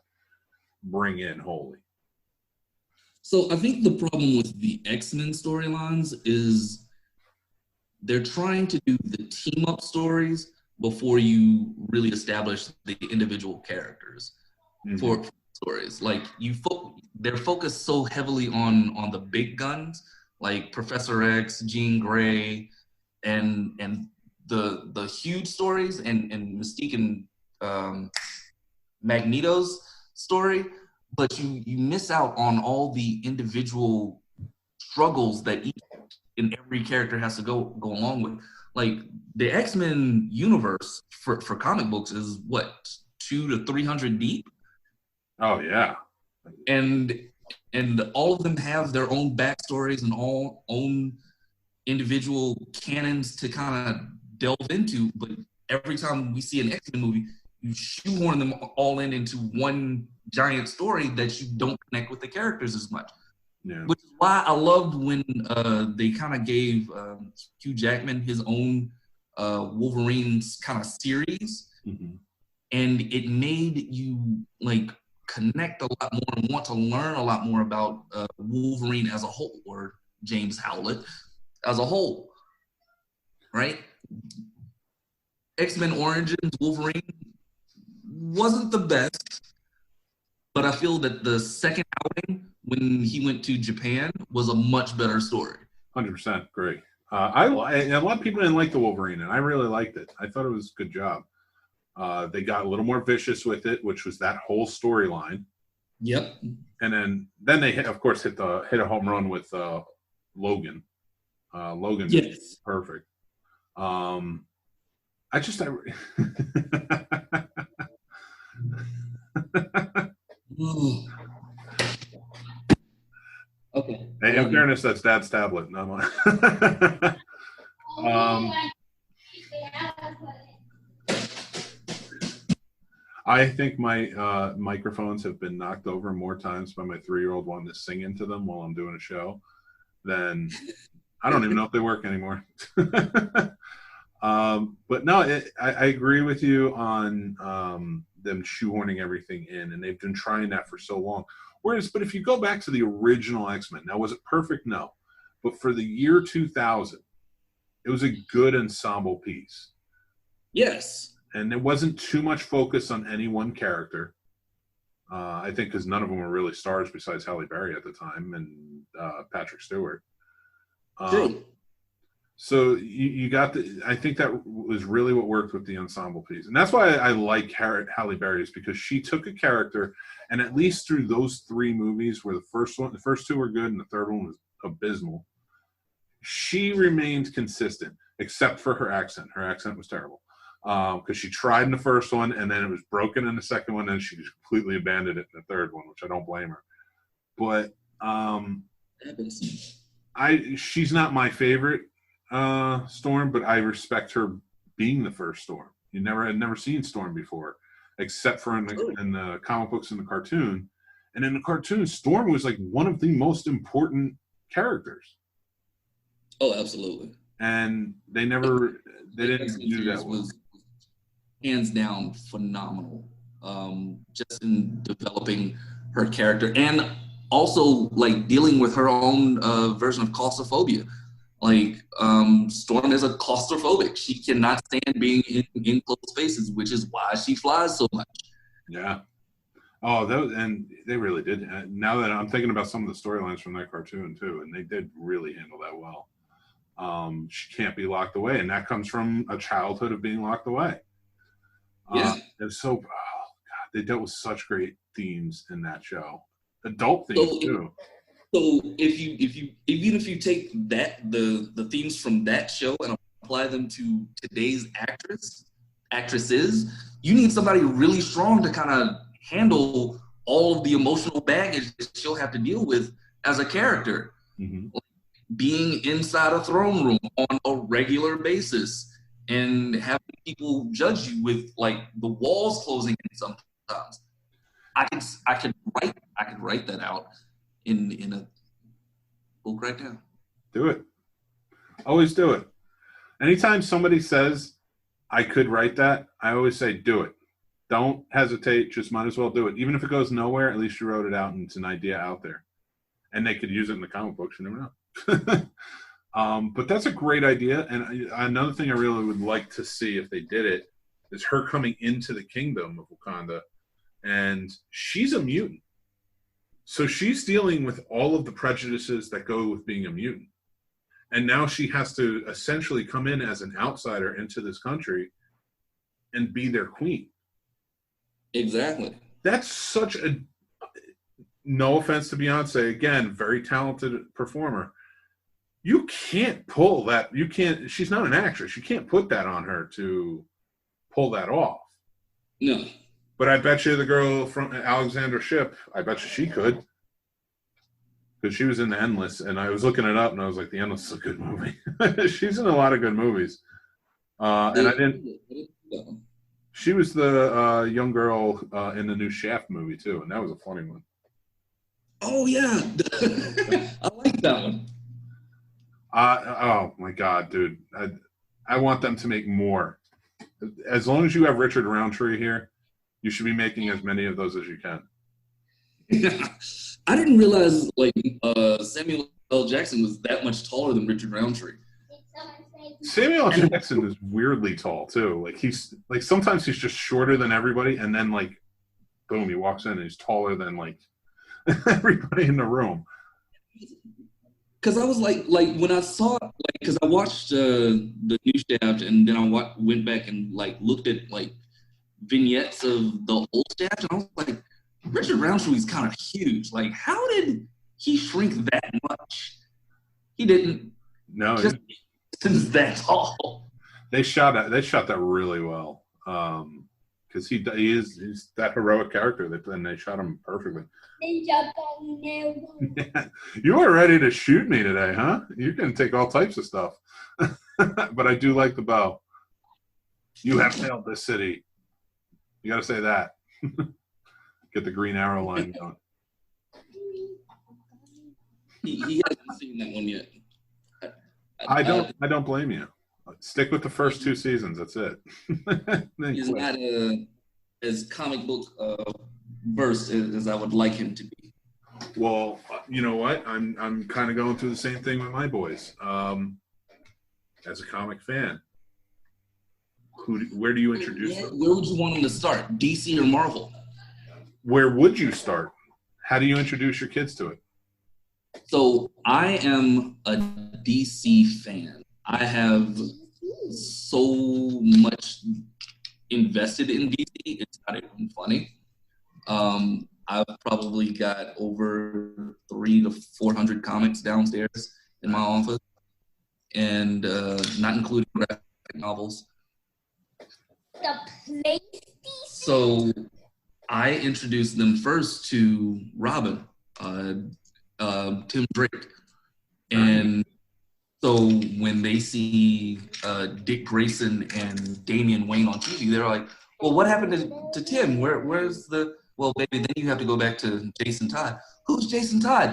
bring in wholly. So I think the problem with the X-Men storylines is they're trying to do the team-up stories before you really establish the individual characters for stories. Like, they're focused so heavily on the big guns, like Professor X, Jean Grey, and the huge stories, and Mystique and Magneto's story. But you miss out on all the individual struggles that each and every character has to go along with. Like, the X-Men universe for comic books is what, 200 to 300 deep? Oh yeah. And all of them have their own backstories and own individual canons to kind of delve into. But every time we see an X-Men movie, you shoehorn them all into one giant story that you don't connect with the characters as much. Yeah. Which is why I loved when they kind of gave Hugh Jackman his own Wolverine's kind of series. And it made you connect a lot more and want to learn a lot more about Wolverine as a whole, or James Howlett as a whole, right? X-Men Origins Wolverine wasn't the best, but I feel that the second outing when he went to Japan was a much better story. 100% agree. A lot of people didn't like the Wolverine, and I really liked it. I thought it was a good job. They got a little more vicious with it, which was that whole storyline. Yep. And then they hit a home run with Logan. Logan. Yes. Perfect. I Okay. Hey, in fairness, that's Dad's tablet. Not mine. I think my microphones have been knocked over more times by my 3-year-old wanting to sing into them while I'm doing a show than I don't even know if they work anymore. But no, I agree with you on them shoehorning everything in, and they've been trying that for so long. But if you go back to the original X-Men, now was it perfect? No. But for the year 2000, it was a good ensemble piece. Yes. And there wasn't too much focus on any one character. I think because none of them were really stars besides Halle Berry at the time and Patrick Stewart. True. So you got I think that was really what worked with the ensemble piece. And that's why I like Halle Berry, is because she took a character, and at least through those 3 movies, where the first 2 were good and the third one was abysmal, she remained consistent, except for her accent. Her accent was terrible. Because she tried in the first one, and then it was broken in the second one, and she just completely abandoned it in the third one, which I don't blame her. But she's not my favorite Storm, but I respect her being the first Storm. Had never seen Storm before, except for in the comic books and the cartoon. And in the cartoon, Storm was like one of the most important characters. Oh, absolutely. And they didn't do that well. Hands down phenomenal, just in developing her character and also like dealing with her own version of claustrophobia. Like Storm is a claustrophobic. She cannot stand being in closed spaces, which is why she flies so much. Yeah. Oh, and they really did. Now that I'm thinking about some of the storylines from that cartoon too, and they did really handle that well. She can't be locked away, and that comes from a childhood of being locked away. Yeah. It's so, God, they dealt with such great themes in that show. Adult themes too. So even if you take the themes from that show and apply them to today's actresses, you need somebody really strong to kind of handle all of the emotional baggage that she'll have to deal with as a character. Mm-hmm. Like being inside a throne room on a regular basis and having people judge you with like the walls closing in sometimes. I could write that out in a book right now. Do it. Always do it. Anytime somebody says I could write that, I always say do it. Don't hesitate, just might as well do it. Even if it goes nowhere, at least you wrote it out and it's an idea out there. And they could use it in the comic books, you never know. But that's a great idea. And another thing I really would like to see if they did it is her coming into the kingdom of Wakanda. And she's a mutant. So she's dealing with all of the prejudices that go with being a mutant. And now she has to essentially come in as an outsider into this country and be their queen. Exactly. That's such a, no offense to Beyonce, again, very talented performer. You can't pull that. She's not an actress. You can't put that on her to pull that off. No. But I bet you the girl from Alexandra Shipp, I bet you she could. Because she was in The Endless, and I was looking it up, and I was like, The Endless is a good movie. She's in a lot of good movies. And I didn't... She was the young girl in the new Shaft movie, too, and that was a funny one. Oh, yeah. I like that one. Oh, my God, dude. I want them to make more. As long as you have Richard Roundtree here, you should be making as many of those as you can. I didn't realize Samuel L. Jackson was that much taller than Richard Roundtree. Samuel L. Jackson is weirdly tall too. Like he's like sometimes he's just shorter than everybody, and then like boom, he walks in and he's taller than like everybody in the room. Because I was like when I saw because I watched the new Shaft, and then I went back and like looked at like vignettes of the old Shaft, and I was like, Richard Roundtree's kind of huge. Like, how did he shrink that much? He didn't. No, Just that's all. they shot that really well. Because he's that heroic character, and they shot him perfectly. Yeah. You are ready to shoot me today, huh? You can take all types of stuff. But I do like the bow. You have failed this city. You got to say that. Get the Green Arrow line going. He hasn't seen that one yet. I don't blame you. Stick with the first 2 seasons. That's it. He's not as comic book versed as I would like him to be. Well, you know what? I'm kind of going through the same thing with my boys. As a comic fan, where do you introduce them? Where would you want them to start? DC or Marvel? Where would you start? How do you introduce your kids to it? So I am a DC fan. I have so much invested in DC. It's not even funny. I've probably got over 300 to 400 comics downstairs in my office, and not including graphic novels. So I introduced them first to Robin, Tim Drake, and so when they see Dick Grayson and Damian Wayne on TV, they're like, "Well, what happened to Tim? Where's the?" Well, baby, then you have to go back to Jason Todd. Who's Jason Todd?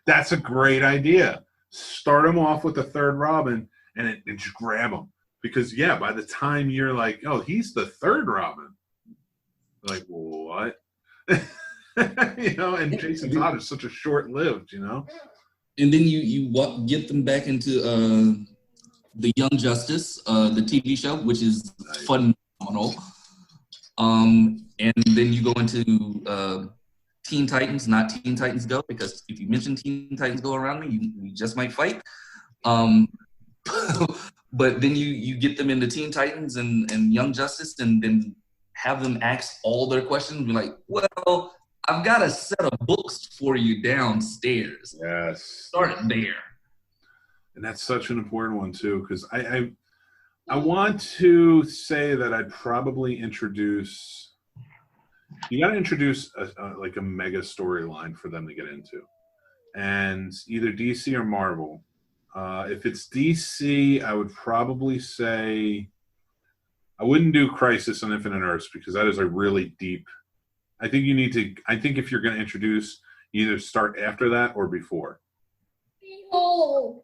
That's a great idea. Start them off with the third Robin and just grab them. Because, by the time you're like, oh, he's the third Robin. Like, what? And Jason Todd is such a short-lived, And then you get them back into the Young Justice, the TV show, which is phenomenal. And then you go into Teen Titans, not Teen Titans Go, because if you mention Teen Titans Go around me, we just might fight. But then you get them into Teen Titans and Young Justice, and then have them ask all their questions. Be like, well, I've got a set of books for you downstairs. Yes. Start there. And that's such an important one, too, because I want to say that I'd probably introduce – you got to introduce a mega storyline for them to get into. And either DC or Marvel. If it's DC, I would probably say – I wouldn't do Crisis on Infinite Earths because that is a really deep – I think you need to – I think if you're going to introduce, either start after that or before. Oh,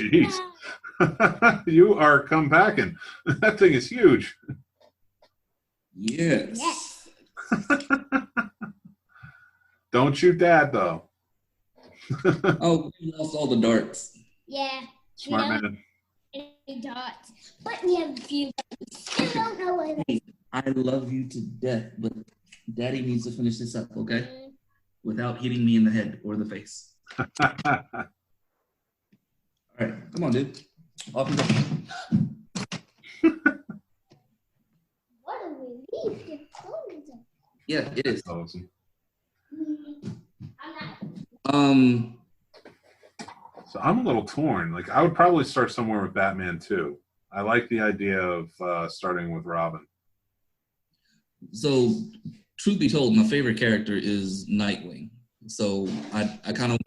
jeez. You are come packing. That thing is huge. Yes. Don't shoot Dad, though. Oh, we lost all the darts. Yeah. Smart man. Any darts. But we have a few. I don't know what it is. I love you to death, but Daddy needs to finish this up, okay? Without hitting me in the head or the face. All right, come on, dude. Off you go. What a relief. Your phone is up. Yeah, it is. Awesome. So I'm a little torn. Like, I would probably start somewhere with Batman too. I like the idea of starting with Robin. So, truth be told, my favorite character is Nightwing. So I kind of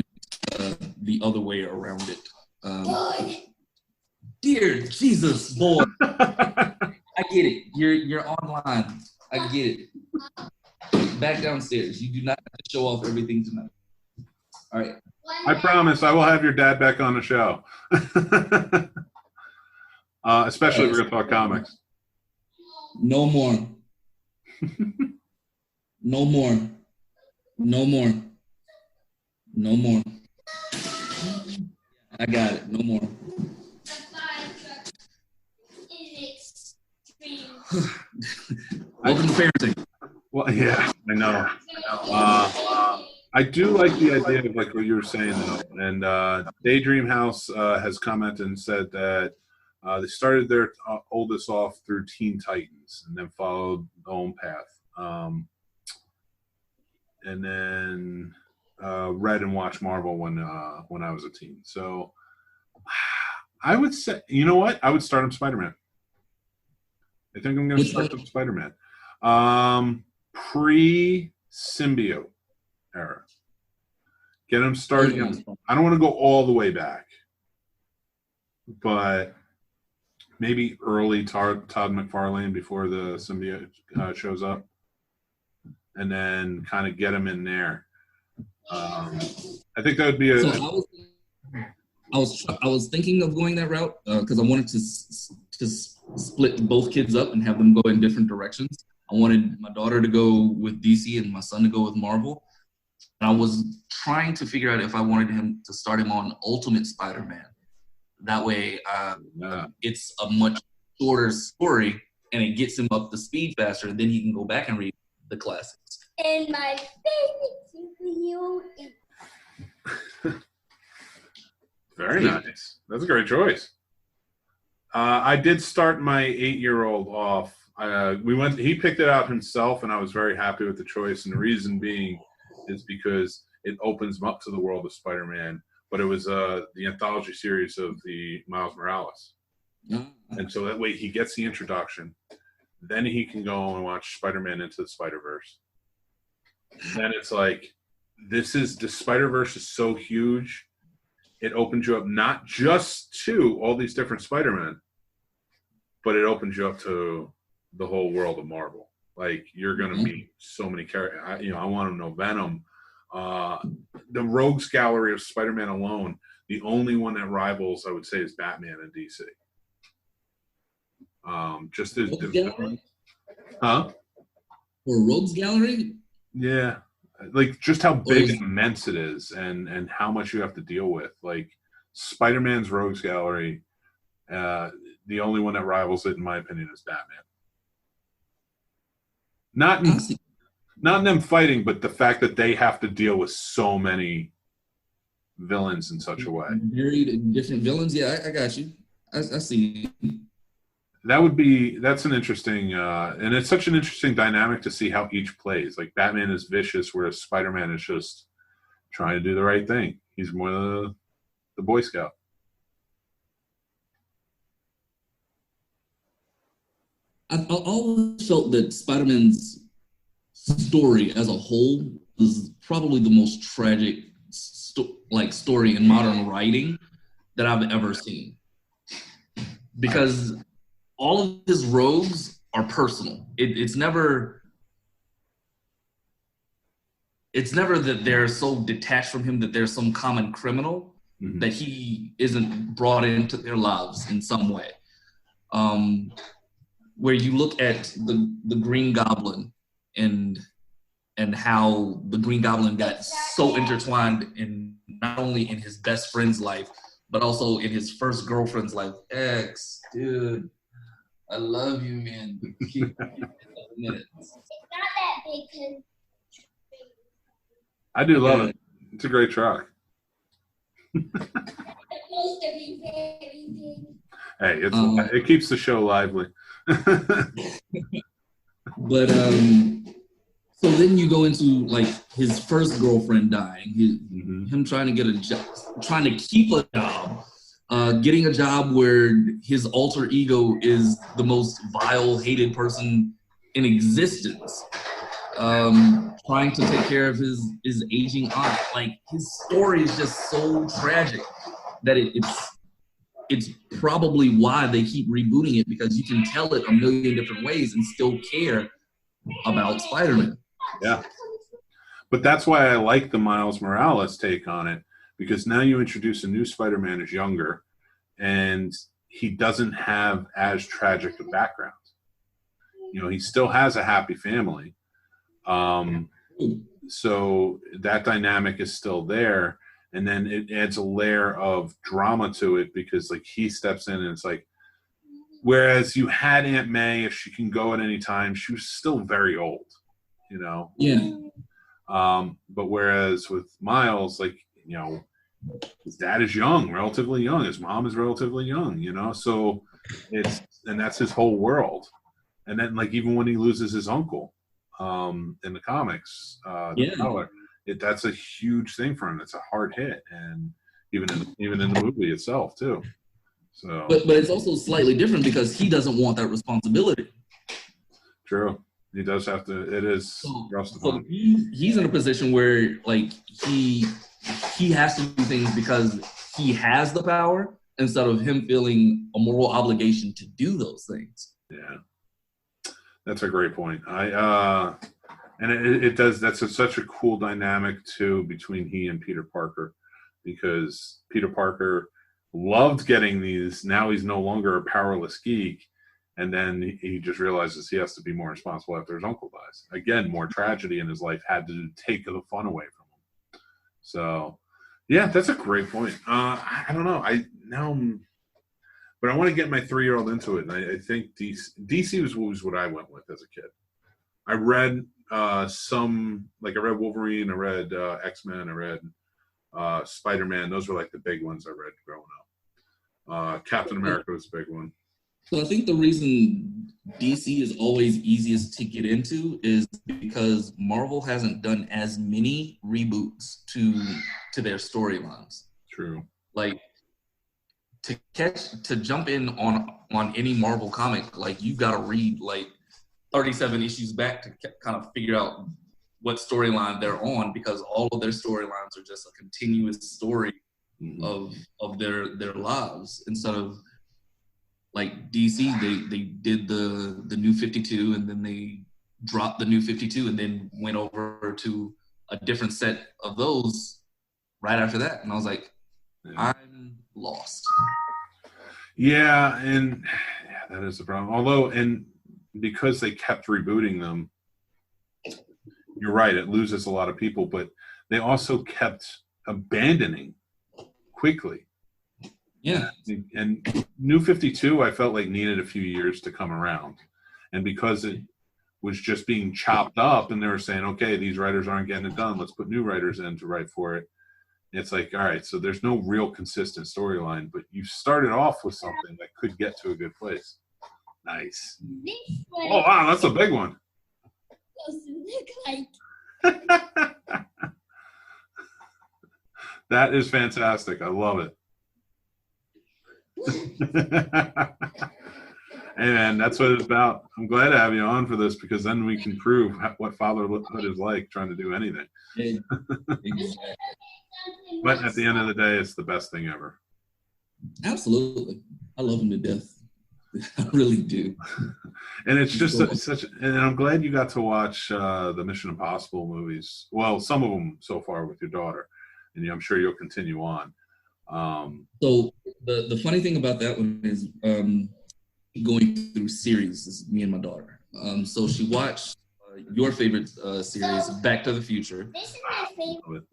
went the other way around it. Dear Jesus, boy, I get it. You're online. I get it. Back downstairs. You do not have to show off everything tonight. All right. I promise I will have your dad back on the show. Especially if we're going to talk comics. No more. No more. No more. No more. I got it. No more. Welcome to parenting. Well, yeah, I know. I do like the idea of like what you were saying, though. And Daydream House has commented and said that they started their oldest off through Teen Titans and then followed their own path. And then read and watched Marvel when I was a teen. So I would say, you know what? I would start him Spider-Man. I think I'm going to start him Spider-Man. Pre-symbiote era. Get him started. I don't want to go all the way back, but maybe early Todd McFarlane before the symbiote shows up, and then kind of get him in there. I think that would be I was thinking of going that route because I wanted to split both kids up and have them go in different directions. I wanted my daughter to go with DC and my son to go with Marvel. And I was trying to figure out if I wanted him to start him on Ultimate Spider-Man. That way, it's a much shorter story, and it gets him up to speed faster, and then he can go back and read the classics. And my favorite superhero is... Very nice. That's a great choice. I did start my 8-year-old off. He picked it out himself, and I was very happy with the choice. And the reason being is because it opens him up to the world of Spider-Man. But it was the anthology series of the Miles Morales. Mm-hmm. And so that way he gets the introduction. Then he can go and watch Spider-Man Into the Spider-Verse. Then it's like, the Spider-Verse is so huge. It opens you up not just to all these different Spider-Men, but it opens you up to the whole world of Marvel. Like, you're going to meet so many characters. I want to know Venom. The Rogues Gallery of Spider-Man alone, the only one that rivals, I would say, is Batman and DC. Just as different. Huh? Or Rogues Gallery? Yeah. Like, just how big and immense it is and how much you have to deal with. Like, Spider-Man's Rogues Gallery, the only one that rivals it, in my opinion, is Batman. Not in them fighting, but the fact that they have to deal with so many villains in such a way. Varied different villains? Yeah, I got you. I see. That's an interesting, and it's such an interesting dynamic to see how each plays. Like, Batman is vicious, whereas Spider-Man is just trying to do the right thing. He's more the Boy Scout. I always felt that Spider-Man's story as a whole was probably the most tragic story in modern writing that I've ever seen. Because all of his rogues are personal. It's never that they're so detached from him that there's some common criminal that he isn't brought into their lives in some way. Where you look at the Green Goblin and how the Green Goblin got so intertwined in not only in his best friend's life, but also in his first girlfriend's life. X, dude, I love you, man. Keep minutes. It's not that big. I do love it. It's a great track. It's supposed to be very big. Hey, it keeps the show lively. But so then you go into like his first girlfriend dying, him trying to get a job, trying to keep a job, getting a job where his alter ego is the most vile, hated person in existence, trying to take care of his aging aunt. Like, his story is just so tragic that it's probably why they keep rebooting it, because you can tell it a million different ways and still care about Spider-Man. Yeah. But that's why I like the Miles Morales take on it, because now you introduce a new Spider-Man who's younger, and he doesn't have as tragic a background. He still has a happy family. So that dynamic is still there. And then it adds a layer of drama to it, because like he steps in and it's like, whereas you had Aunt May, if she can go at any time, she was still very old, Yeah. But whereas with Miles, like, his dad is relatively young. His mom is relatively young, so and that's his whole world. And then like, even when he loses his uncle, in the comics, the color, that's a huge thing for him. It's a hard hit, and even in the movie itself too. So, but it's also slightly different because he doesn't want that responsibility. True, he does have to. It is so he's in a position where like he has to do things because he has the power instead of him feeling a moral obligation to do those things. Yeah, that's a great point. And it does. That's such a cool dynamic too between he and Peter Parker, because Peter Parker loved getting these. Now he's no longer a powerless geek, and then he just realizes he has to be more responsible after his uncle dies. Again, more tragedy in his life had to take the fun away from him. So, yeah, that's a great point. I don't know. But I want to get my 3-year-old into it, and I think DC was always what I went with as a kid. I read I read Wolverine, I read X-Men, I read Spider-Man. Those were like the big ones I read growing up. Captain America was a big one. So I think the reason DC is always easiest to get into is because Marvel hasn't done as many reboots to their storylines. True. Like to jump in on any Marvel comic, like you got to read like 37 issues back to kind of figure out what storyline they're on, because all of their storylines are just a continuous story of their lives, instead of like DC, they did the New 52 and then they dropped the New 52 and then went over to a different set of those right after that. And I was like, I'm lost. Yeah, and that is the problem. Although, and because they kept rebooting them, you're right, it loses a lot of people, but they also kept abandoning quickly. Yeah. And New 52, I felt like needed a few years to come around. And because it was just being chopped up and they were saying, okay, these writers aren't getting it done, let's put new writers in to write for it. It's like, all right, so there's no real consistent storyline, but you started off with something that could get to a good place. Nice. Oh, wow, that's a big one. That is fantastic. I love it. Hey, man, that's what it's about. I'm glad to have you on for this, because then we can prove what fatherhood is like trying to do anything. But at the end of the day, it's the best thing ever. Absolutely. I love him to death. I really do. And it's just and I'm glad you got to watch the Mission Impossible movies. Well, some of them so far with your daughter, and I'm sure you'll continue on. So the funny thing about that one is going through series. This is me and my daughter. So she watched your favorite series, Back to the Future. This is my favorite.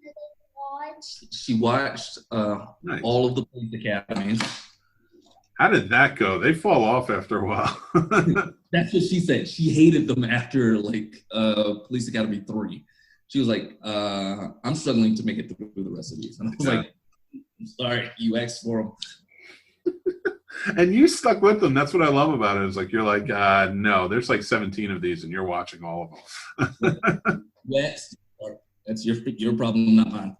She watched Nice. all of the Police Academies. How did that go? They fall off after a while. That's what she said. She hated them after like Police Academy 3. She was like, I'm struggling to make it through the rest of these. And I was like, I'm sorry, you asked for them. And you stuck with them. That's what I love about it. It's like, you're like, no, there's like 17 of these and you're watching all of them. Yes, that's your problem, not mine.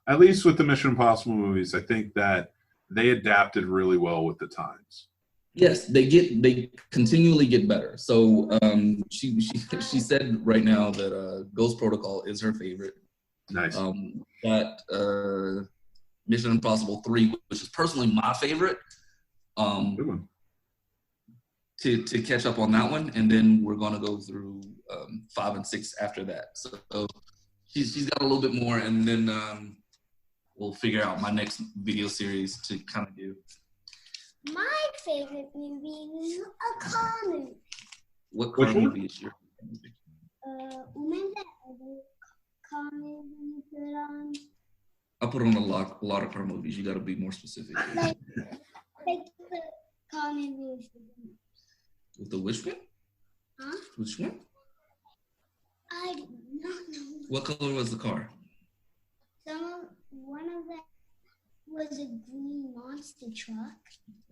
At least with the Mission Impossible movies, I think that they adapted really well with the times. Yes, they continually get better. So she said right now that Ghost Protocol is her favorite. Nice. But Mission Impossible 3, which is personally my favorite, Good one. to catch up on that one, and then we're gonna go through 5 and 6 after that. So she's got a little bit more, and then we'll figure out my next video series to kind of do. My favorite movie is a car movie. What car movie is your favorite movie? Remember that other car movie you put on? I put on a lot of car movies. You got to be more specific. Like the car movie With the which one? Huh? Which one? I do not know. What color was the car? One of them was a green monster truck.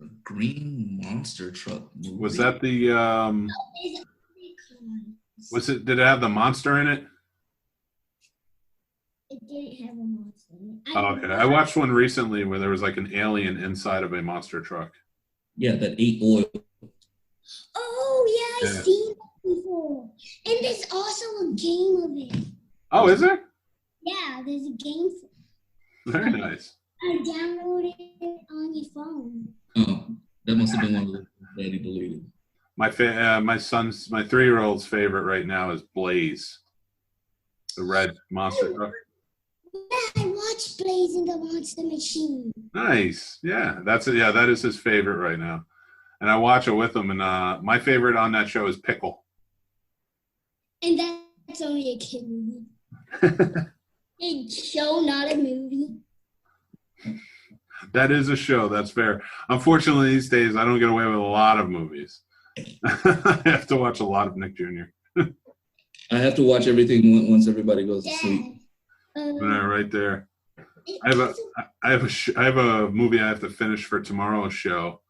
A green monster truck movie. Was that the, did it have the monster in it? didn't have a monster in it. Oh, okay. I watched one recently where there was like an alien inside of a monster truck. Yeah, that ate oil. Oh, yeah, I've seen that before. And there's also a game of it. Oh, is there? Yeah, there's a game for it. Very nice. I downloaded it on your phone. Oh, that must have been one of the that he deleted. My 3-year-old's favorite right now is Blaze, the red monster truck. Yeah, I watched Blaze in the Monster Machine. Nice. Yeah, that's it. Yeah, that is his favorite right now. And I watch it with him. And my favorite on that show is Pickle. And that's only a kid movie. A show, not a movie. That is a show. That's fair. Unfortunately, these days, I don't get away with a lot of movies. I have to watch a lot of Nick Jr. I have to watch everything once everybody goes to sleep. Right there. I have a movie I have to finish for tomorrow's show.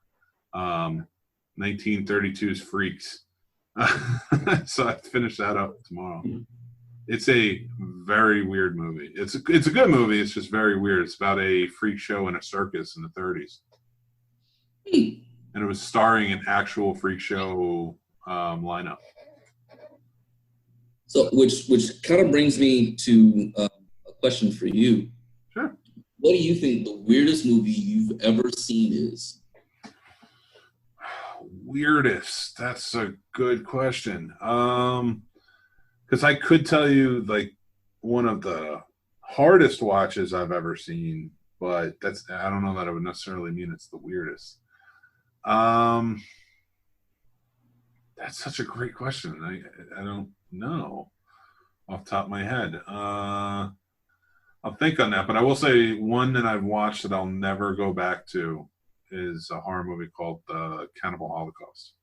1932's Freaks. So I have to finish that up tomorrow. It's a very weird movie. It's a good movie. It's just very weird. It's about a freak show in a circus in the 30s. And it was starring an actual freak show lineup. So, which kind of brings me to a question for you. Sure. What do you think the weirdest movie you've ever seen is? Weirdest? That's a good question. Because I could tell you like one of the hardest watches I've ever seen, but I don't know that I would necessarily mean it's the weirdest. That's such a great question. I don't know off the top of my head. I'll think on that, but I will say one that I've watched that I'll never go back to is a horror movie called Cannibal Holocaust.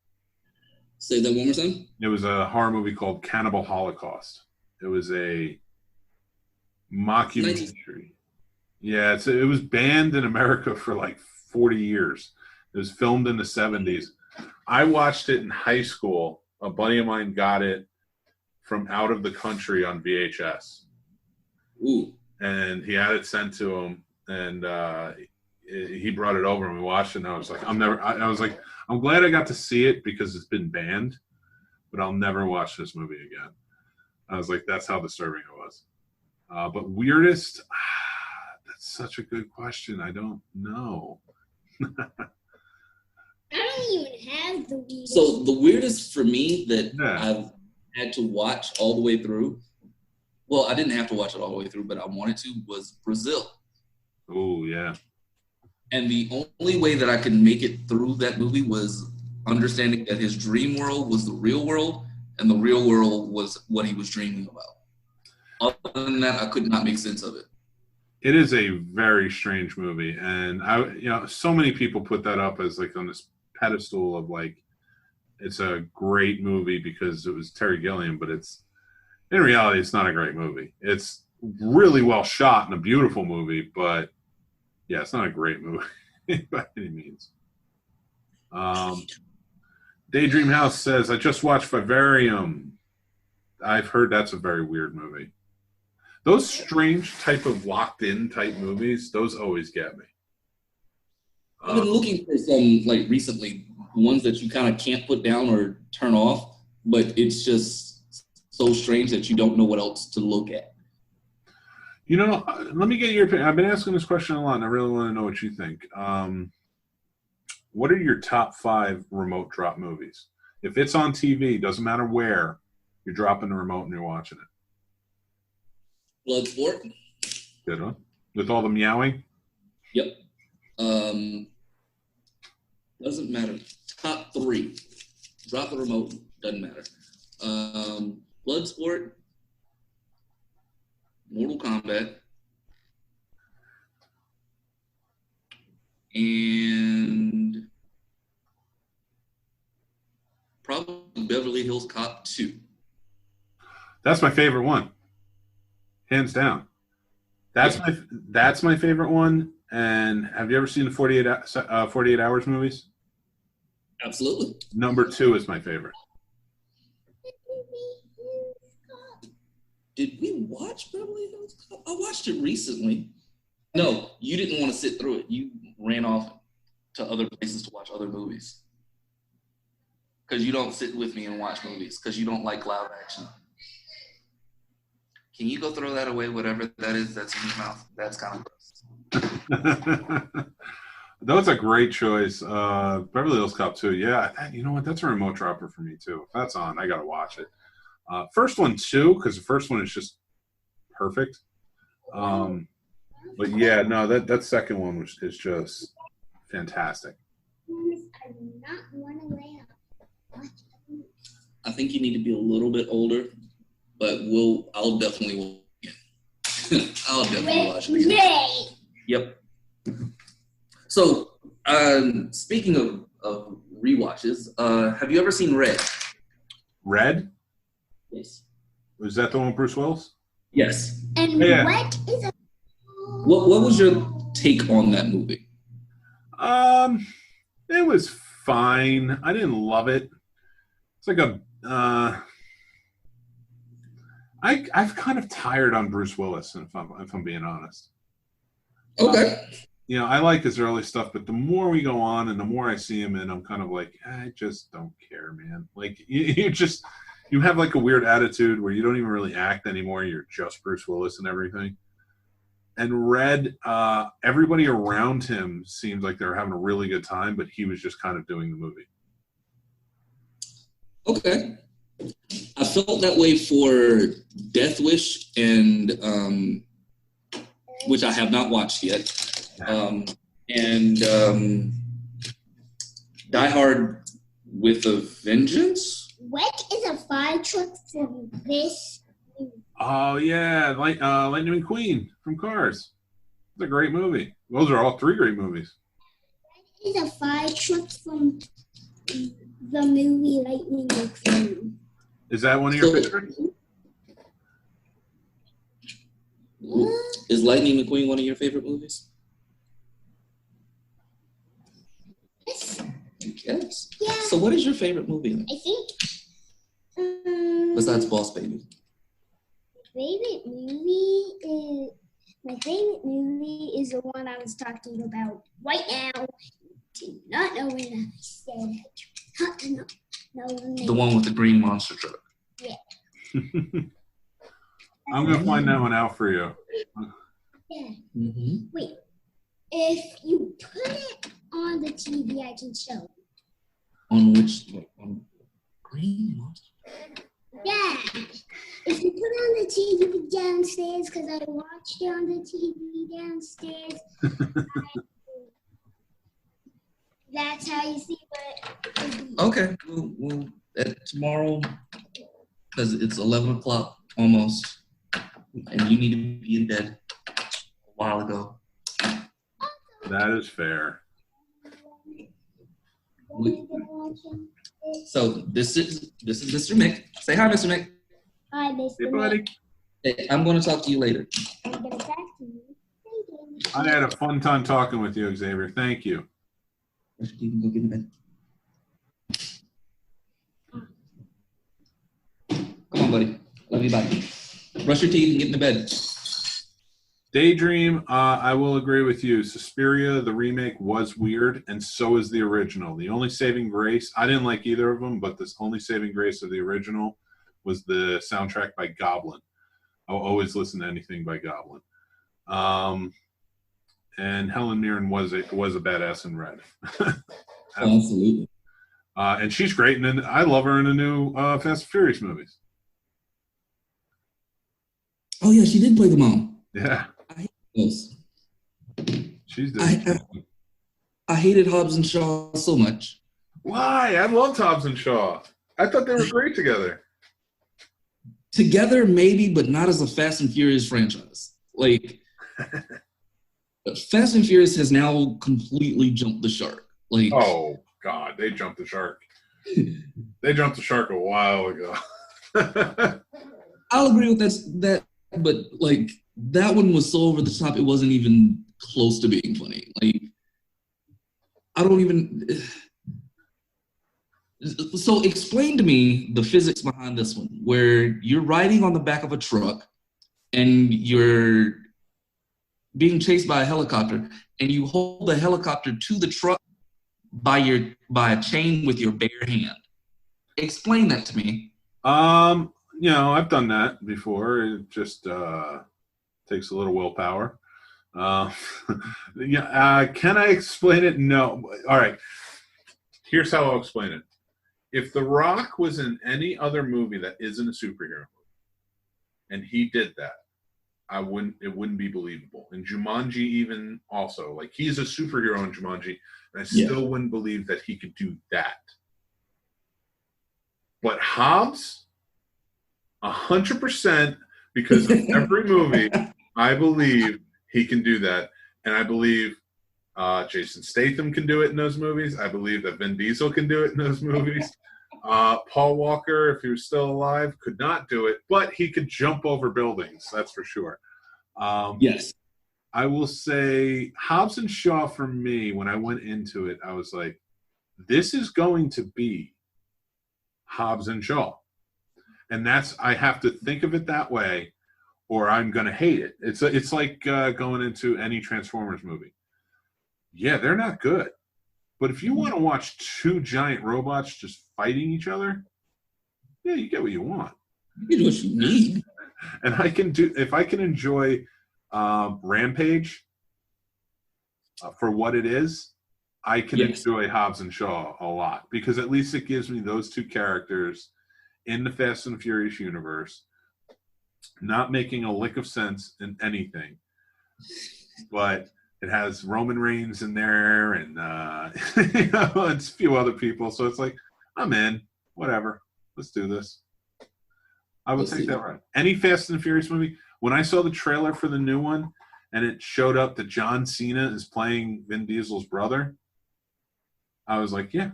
Say that one more time. It was a horror movie called Cannibal Holocaust. It was a mockumentary. Yeah, it was banned in America for like 40 years. It was filmed in the 70s. I watched it in high school. A buddy of mine got it from out of the country on VHS. Ooh. And he had it sent to him, and he brought it over and we watched it, and I was like, I'm glad I got to see it because it's been banned, but I'll never watch this movie again. I was like, that's how disturbing it was. But weirdest, that's such a good question. I don't know. I don't even have the weirdest. So the weirdest for me that I've had to watch all the way through, well, I didn't have to watch it all the way through, but I wanted to, was Brazil. Oh, yeah. And the only way that I could make it through that movie was understanding that his dream world was the real world, and the real world was what he was dreaming about. Other than that, I could not make sense of it. It is a very strange movie, and so many people put that up as like on this pedestal of like it's a great movie because it was Terry Gilliam, but in reality it's not a great movie. It's really well shot and a beautiful movie, but yeah, it's not a great movie by any means. Daydream House says, I just watched Vivarium. I've heard that's a very weird movie. Those strange type of locked-in type movies, those always get me. I've been looking for some, like, recently, ones that you kind of can't put down or turn off, but it's just so strange that you don't know what else to look at. Let me get your opinion. I've been asking this question a lot, and I really want to know what you think. What are your top 5 remote drop movies? If it's on TV, doesn't matter where, you're dropping the remote and you're watching it. Bloodsport. Good one. With all the meowing? Yep. Doesn't matter. Top 3. Drop the remote. Doesn't matter. Bloodsport. Mortal Kombat. And probably Beverly Hills Cop 2. That's my favorite one. Hands down. That's my favorite one. And have you ever seen the 48 Hours movies? Absolutely. Number 2 is my favorite. did we watch Beverly Hills Cop? I watched it recently. No, you didn't want to sit through it. You ran off to other places to watch other movies. Because you don't sit with me and watch movies. Because you don't like live action. Can you go throw that away, whatever that is that's in your mouth? That's kind of gross. That was a great choice. Beverly Hills Cop 2. Yeah, you know what? That's a remote dropper for me, too. If that's on, I got to watch it. First one, too, because the first one is just perfect. But, yeah, no, that second one is just fantastic. I think you need to be a little bit older, but I'll definitely I'll definitely watch it. Yep. So, speaking of rewatches, have you ever seen Red? Red? Yes. Was that the one with Bruce Willis? Yes. And what is a... What was your take on that movie? It was fine. I didn't love it. It's like I've kind of tired on Bruce Willis, if I'm being honest. Okay. I like his early stuff, but the more we go on and the more I see him in, I'm kind of like, I just don't care, man. Like, you have like a weird attitude where you don't even really act anymore. You're just Bruce Willis and everything. And Red, everybody around him seems like they're having a really good time, but he was just kind of doing the movie. Okay. I felt that way for Death Wish and which I have not watched yet. And Die Hard with a Vengeance. What is a fire truck from this movie? Oh yeah, Lightning McQueen from Cars. It's a great movie. Those are all three great movies. What is a fire truck from the movie Lightning McQueen? Is that one of your favorites? Is Lightning McQueen one of your favorite movies? Yes. Yeah. So what is your favorite movie? I think. Besides Boss Baby. My favorite movie is the one I was talking about right now. Do not know when I said it. The one with the green monster truck. Yeah. I'm going to find that one out for you. Yeah. Mm-hmm. Wait. If you put it on the TV, I can show you. On which? On green monster? Yeah. If you put it on the TV downstairs, because I watched it on the TV downstairs, that's how you see what. Okay. Well, tomorrow, because it's 11 o'clock almost, and you need to be in bed a while ago. That is fair. So this is Mr. Mick. Say hi, Mr. Mick. Hi, Mr. Hey, buddy. Hey, I'm going to talk to you later. I'm going to talk to you. I had a fun time talking with you, Xavier. Thank you. Brush your teeth and go get in bed. Come on, buddy. Love you, bye. Brush your teeth and get into bed. Daydream, I will agree with you. Suspiria, the remake, was weird, and so is the original. The only saving grace, I didn't like either of them, but the only saving grace of the original was the soundtrack by Goblin. I'll always listen to anything by Goblin. And Helen Mirren was a badass in Red. Absolutely. And she's great, and I love her in the new Fast and Furious movies. Oh, yeah, she did play the mom. Yeah. I hate those. She's doing I hated Hobbs and Shaw so much. Why? I loved Hobbs and Shaw. I thought they were great together. Together, maybe, but not as a Fast and Furious franchise. Like, Fast and Furious has now completely jumped the shark. Like, oh God, they jumped the shark. They jumped the shark a while ago. I'll agree with that, but like that one was so over the top, it wasn't even close to being funny. Like, I don't even. So explain to me the physics behind this one, where you're riding on the back of a truck and you're being chased by a helicopter, and you hold the helicopter to the truck by a chain with your bare hand. Explain that to me. I've done that before. It just takes a little willpower. Can I explain it? No. All right. Here's how I'll explain it. If The Rock was in any other movie that isn't a superhero movie, and he did that, it wouldn't be believable. In Jumanji, even also, like, he's a superhero in Jumanji, and I still wouldn't believe that he could do that. But Hobbs, 100%, because of every movie, I believe he can do that, and I believe Jason Statham can do it in those movies. I believe that Vin Diesel can do it in those movies. Paul Walker, if he was still alive, could not do it, but he could jump over buildings, that's for sure. Yes. I will say Hobbs and Shaw, for me, when I went into it, I was like, this is going to be Hobbs and Shaw. And I have to think of it that way, or I'm going to hate it. It's like going into any Transformers movie. Yeah, they're not good. But if you want to watch two giant robots just fighting each other, yeah, you get what you want. You get what you need. And if I can enjoy Rampage for what it is, I can enjoy Hobbs and Shaw a lot, because at least it gives me those two characters in the Fast and Furious universe, not making a lick of sense in anything, but it has Roman Reigns in there, and it's a few other people. So it's like, I'm in. Whatever. Let's do this. I would take that right. Any Fast and Furious movie, when I saw the trailer for the new one, and it showed up that John Cena is playing Vin Diesel's brother, I was like, yeah,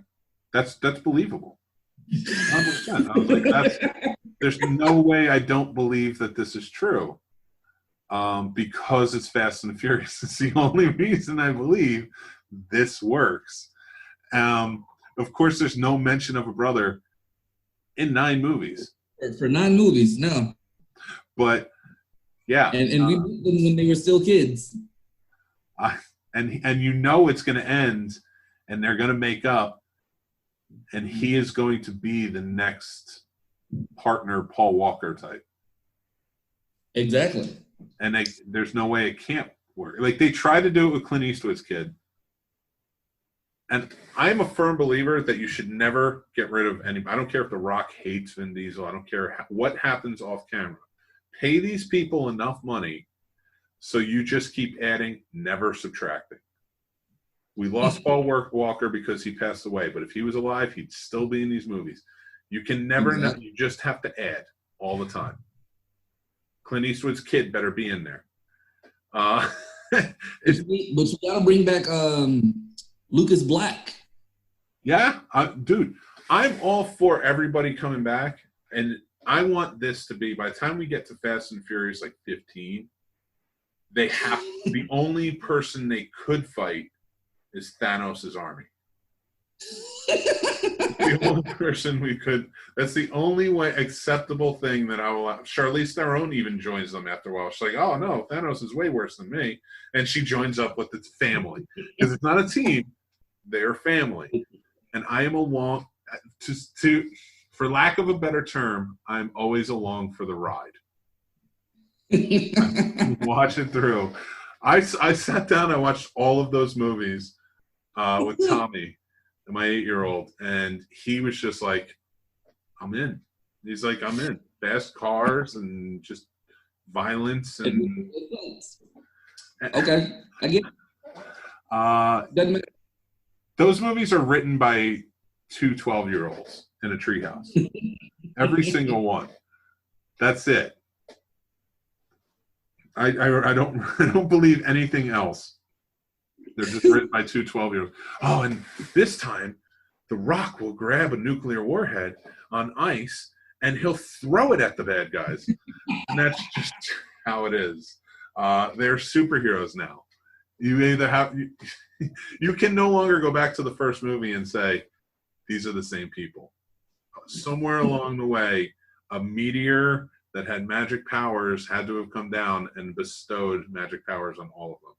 that's believable. 100%. I was like, there's no way I don't believe that this is true. Because it's Fast and Furious. It's the only reason I believe this works. Of course, there's no mention of a brother in 9 movies. For 9 movies, no. But, yeah. And we met them when they were still kids. And it's going to end, and they're going to make up, and he is going to be the next partner Paul Walker type. Exactly. And there's no way it can't work. Like, they tried to do it with Clint Eastwood's kid. And I'm a firm believer that you should never get rid of anybody. I don't care if The Rock hates Vin Diesel. I don't care what happens off camera. Pay these people enough money so you just keep adding, never subtracting. We lost Paul Walker because he passed away. But if he was alive, he'd still be in these movies. You can never know. You just have to add all the time. Clint Eastwood's kid better be in there. But you got to bring back Lucas Black. Yeah, dude, I'm all for everybody coming back, and I want this to be, by the time we get to Fast and Furious, like 15, the only person they could fight is Thanos' army. The only person we could. That's the only acceptable thing that I will. Charlize Theron even joins them after a while. She's like, "Oh no, Thanos is way worse than me," and she joins up with its family, because it's not a team; they're family. And I am along for lack of a better term, I'm always along for the ride. Watch it through. I sat down. I watched all of those movies with Tommy, my 8-year-old, and he was just like, I'm in. He's like, I'm in. Fast cars and just violence and okay, I get it. Those movies are written by 2 12-year-olds in a treehouse. Every single one. That's it. I don't believe anything else. They're just written by 2 12-year-olds. Oh, and this time, The Rock will grab a nuclear warhead on ice, and he'll throw it at the bad guys. And that's just how it is. They're superheroes now. You either have... You can no longer go back to the first movie and say, these are the same people. Somewhere along the way, a meteor that had magic powers had to have come down and bestowed magic powers on all of them.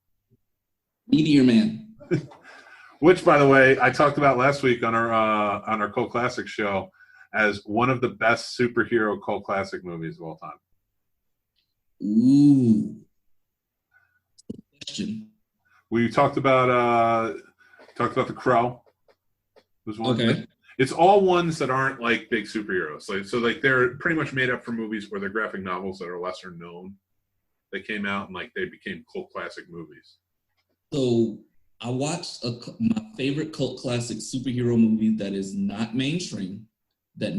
Meteor Man. Which, by the way, I talked about last week on our Cult Classic show as one of the best superhero cult classic movies of all time. Ooh. Question. We talked about The Crow. Was one Okay. It's all ones that aren't like big superheroes. Like they're pretty much made up for movies where they're graphic novels that are lesser known. They came out and like they became cult classic movies. So I watched my favorite cult classic superhero movie that is not mainstream, that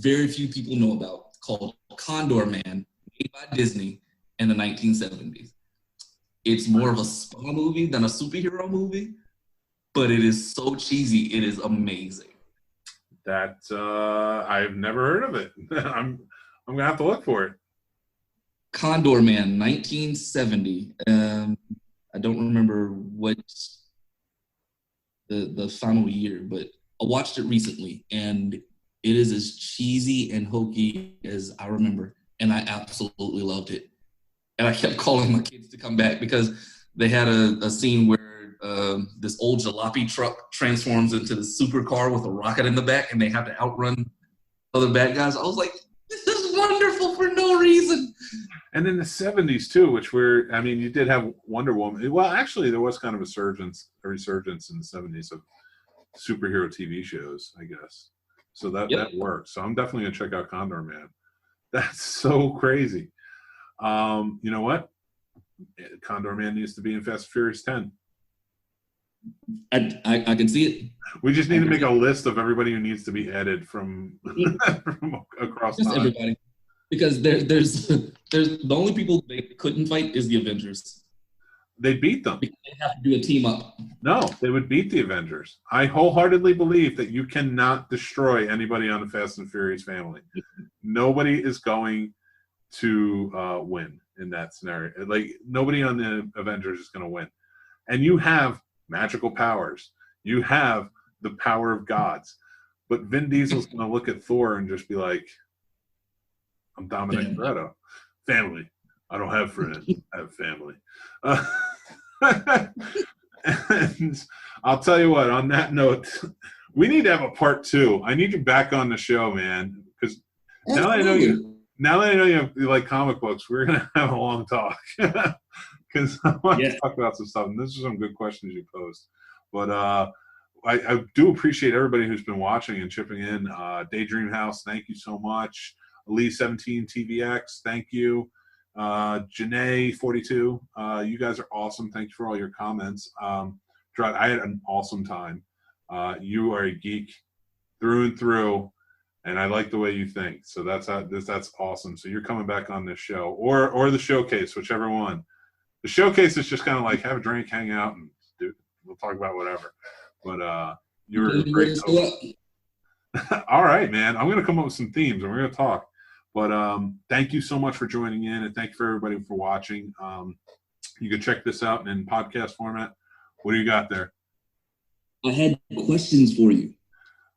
very few people know about, called Condor Man, made by Disney in the 1970s. It's more of a spa movie than a superhero movie, but it is so cheesy. It is amazing. That I've never heard of it. I'm gonna have to look for it. Condor Man, 1970. I don't remember what the final year, but I watched it recently, and it is as cheesy and hokey as I remember, and I absolutely loved it. And I kept calling my kids to come back because they had a scene where this old jalopy truck transforms into the supercar with a rocket in the back, and they have to outrun other bad guys. I was like, this is wonderful for no reason. And in the 70s too, you did have Wonder Woman. Well, actually, there was kind of a resurgence in the 70s of superhero TV shows, I guess. So that works. So I'm definitely gonna check out Condor Man. That's so crazy. You know what? Condor Man needs to be in Fast and Furious 10. I can see it. We just need to make a list of everybody who needs to be added from across Just time. everybody. Because there's the only people they couldn't fight is the Avengers. They beat them. Because they have to do a team up. No, they would beat the Avengers. I wholeheartedly believe that you cannot destroy anybody on the Fast and Furious family. Nobody is going to win in that scenario. Like, nobody on the Avengers is going to win. And you have magical powers. You have the power of gods. But Vin Diesel's going to look at Thor and just be like, I'm Dominic Toretto. Family. I don't have friends. I have family. And I'll tell you what, on that note, we need to have a part 2. I need you back on the show, man. Because now that I know you like comic books, we're going to have a long talk. Because I want to talk about some stuff. And this is some good questions you posed. But I do appreciate everybody who's been watching and chipping in. Daydream House, thank you so much. Elise17 TVX, thank you. Janae 42, you guys are awesome. Thank you for all your comments. I had an awesome time. You are a geek through and through, and I like the way you think. So that's awesome. So you're coming back on this show or the showcase, whichever one. The showcase is just kind of like have a drink, hang out, and we'll talk about whatever. But you're a great host. All right, man. I'm gonna come up with some themes and we're gonna talk. But thank you so much for joining in, and thank you for everybody for watching. You can check this out in podcast format. What do you got there? I had questions for you.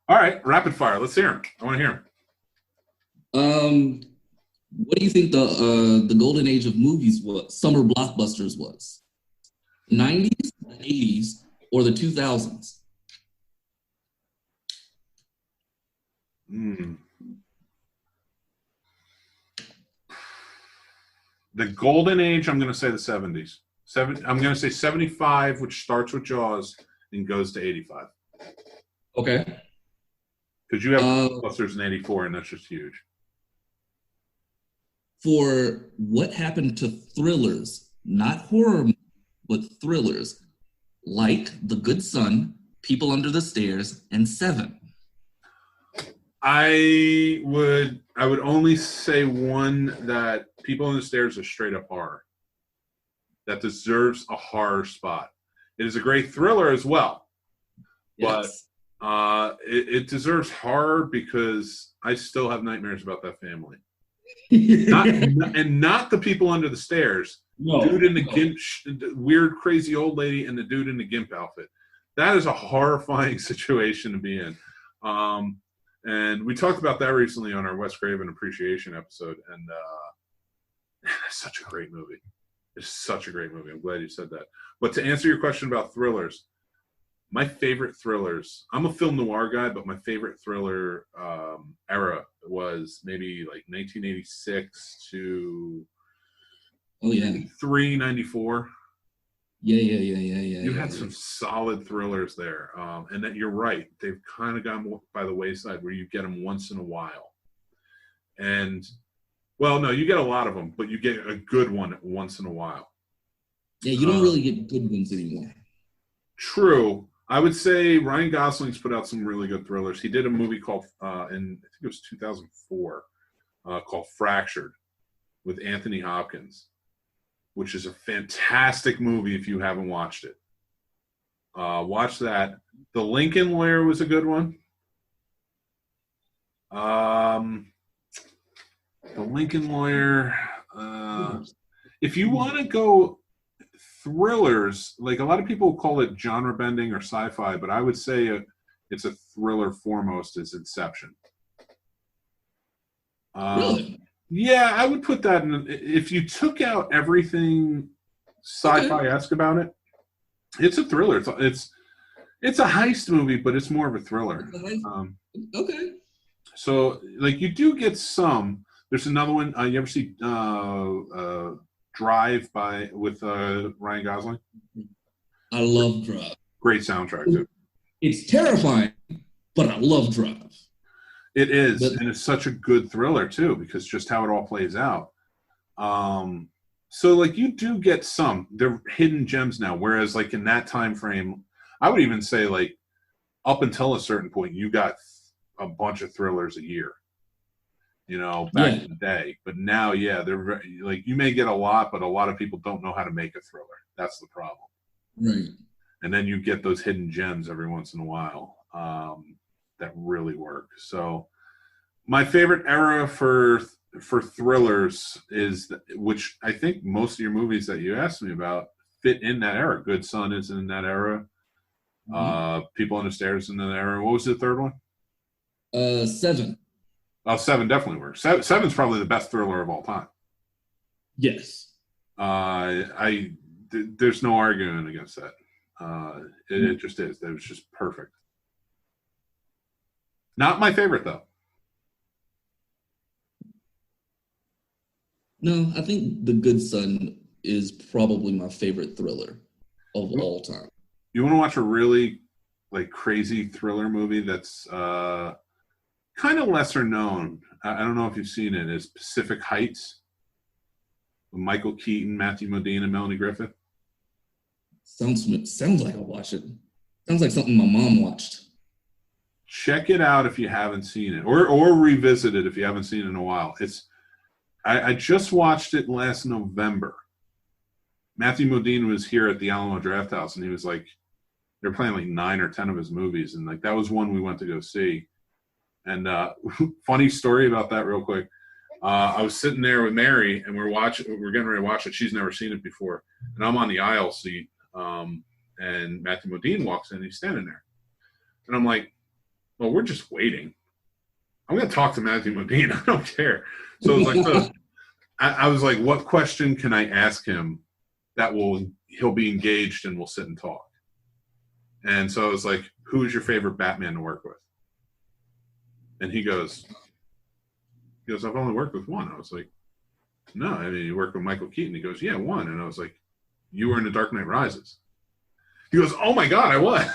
All right, rapid fire. Let's hear them. I want to hear them. What do you think the golden age of movies was? Summer blockbusters was? The 90s, the 80s, or the 2000s? The golden age, I'm going to say the 70s. I'm going to say 75, which starts with Jaws and goes to 85. Okay. Because you have blockbusters in 84, and that's just huge. For what happened to thrillers, not horror, but thrillers, like The Good Son, People Under the Stairs, and Seven? I would only say one that People Under the Stairs is straight up horror. That deserves a horror spot. It is a great thriller as well. Yes. But it deserves horror because I still have nightmares about that family. not the people under the stairs. No, dude in the gimp, weird, crazy old lady, and the dude in the gimp outfit. That is a horrifying situation to be in. And we talked about that recently on our Wes Craven appreciation episode, and it's such a great movie. It's such a great movie. I'm glad you said that. But to answer your question about thrillers, my favorite thrillers, I'm a film noir guy, but my favorite thriller era was maybe like 1986 to 93, 94. Yeah. You had some solid thrillers there. And that you're right. They've kind of gone by the wayside where you get them once in a while. And, well, no, you get a lot of them, but you get a good one once in a while. Yeah, you don't really get good ones anymore. True. I would say Ryan Gosling's put out some really good thrillers. He did a movie called, I think it was 2004, called Fractured with Anthony Hopkins, which is a fantastic movie if you haven't watched it. Watch that. The Lincoln Lawyer was a good one. The Lincoln Lawyer. If you want to go thrillers, like a lot of people call it genre bending or sci-fi, but I would say it's a thriller foremost is Inception. Really? Yeah, I would put that in. If you took out everything sci-fi-esque about it, it's a thriller. It's a heist movie, but it's more of a thriller. Okay. So, like, you do get some. There's another one. You ever see Drive with Ryan Gosling? I love Drive. Great soundtrack too. It's terrifying, but I love Drive. It is, and it's such a good thriller too, because just how it all plays out. So like you do get some. They're hidden gems now, whereas like in that time frame, I would even say like up until a certain point, you got a bunch of thrillers a year. You know, back in the day. But now, yeah, they're like you may get a lot, but a lot of people don't know how to make a thriller. That's the problem. Right. And then you get those hidden gems every once in a while that really work. So my favorite era for thrillers is, which I think most of your movies that you asked me about fit in that era. Good Son is in that era. People on the Stairs is in that era. What was the third one? 7. Oh, 7 definitely works. 7's probably the best thriller of all time. Yes. There's no arguing against that. It just is. That was just perfect. Not my favorite though. No, I think The Good Son is probably my favorite thriller of all time. You want to watch a really like crazy thriller movie that's kind of lesser known? I don't know if you've seen it. Is Pacific Heights with Michael Keaton, Matthew Modine, and Melanie Griffith? Sounds like I'll watch it. Sounds like something my mom watched. Check it out if you haven't seen it, or revisit it if you haven't seen it in a while. I just watched it last November. Matthew Modine was here at the Alamo Drafthouse, and he was like, they're playing like 9 or 10 of his movies, and like that was one we went to go see. And funny story about that, real quick. I was sitting there with Mary, and we're getting ready to watch it. She's never seen it before, and I'm on the aisle seat. And Matthew Modine walks in, and he's standing there, and I'm like, well, we're just waiting. I'm going to talk to Matthew Modine. I don't care. So I was like, I was like, what question can I ask him that he'll be engaged and we'll sit and talk? And so I was like, who is your favorite Batman to work with? And he goes, I've only worked with one. I was like, no, I mean, you worked with Michael Keaton. He goes, yeah, one. And I was like, you were in The Dark Knight Rises. He goes, oh my God, I was.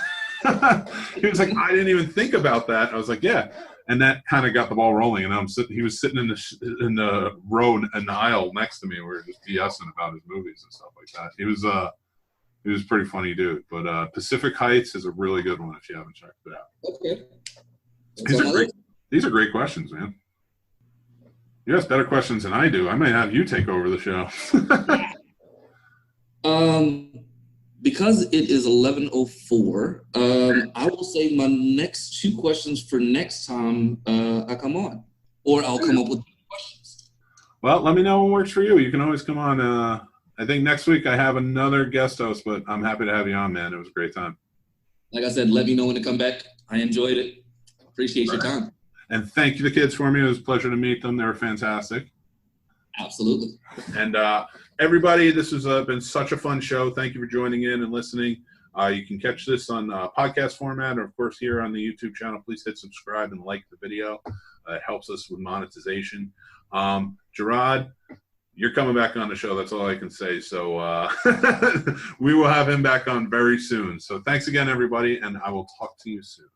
He was like, I didn't even think about that. I was like, yeah. And that kind of got the ball rolling. And he was sitting in the row in the aisle next to me. And we were just BSing about his movies and stuff like that. He was a pretty funny dude. But Pacific Heights is a really good one if you haven't checked it out. Okay. These are great questions, man. You ask better questions than I do. I may have you take over the show. Because it is 11:04, I will save my next 2 questions for next time I come on, or I'll come up with questions. Well, let me know what works for you. You can always come on. I think next week I have another guest host, but I'm happy to have you on, man. It was a great time. Like I said, let me know when to come back. I enjoyed it. Appreciate your time. And thank you, the kids, for me. It was a pleasure to meet them. They were fantastic. Absolutely. And everybody, this has been such a fun show. Thank you for joining in and listening. You can catch this on podcast format, or of course here on the YouTube channel. Please hit subscribe and like the video. It helps us with monetization. Jarrod, you're coming back on the show. That's all I can say. So we will have him back on very soon. So thanks again, everybody, and I will talk to you soon.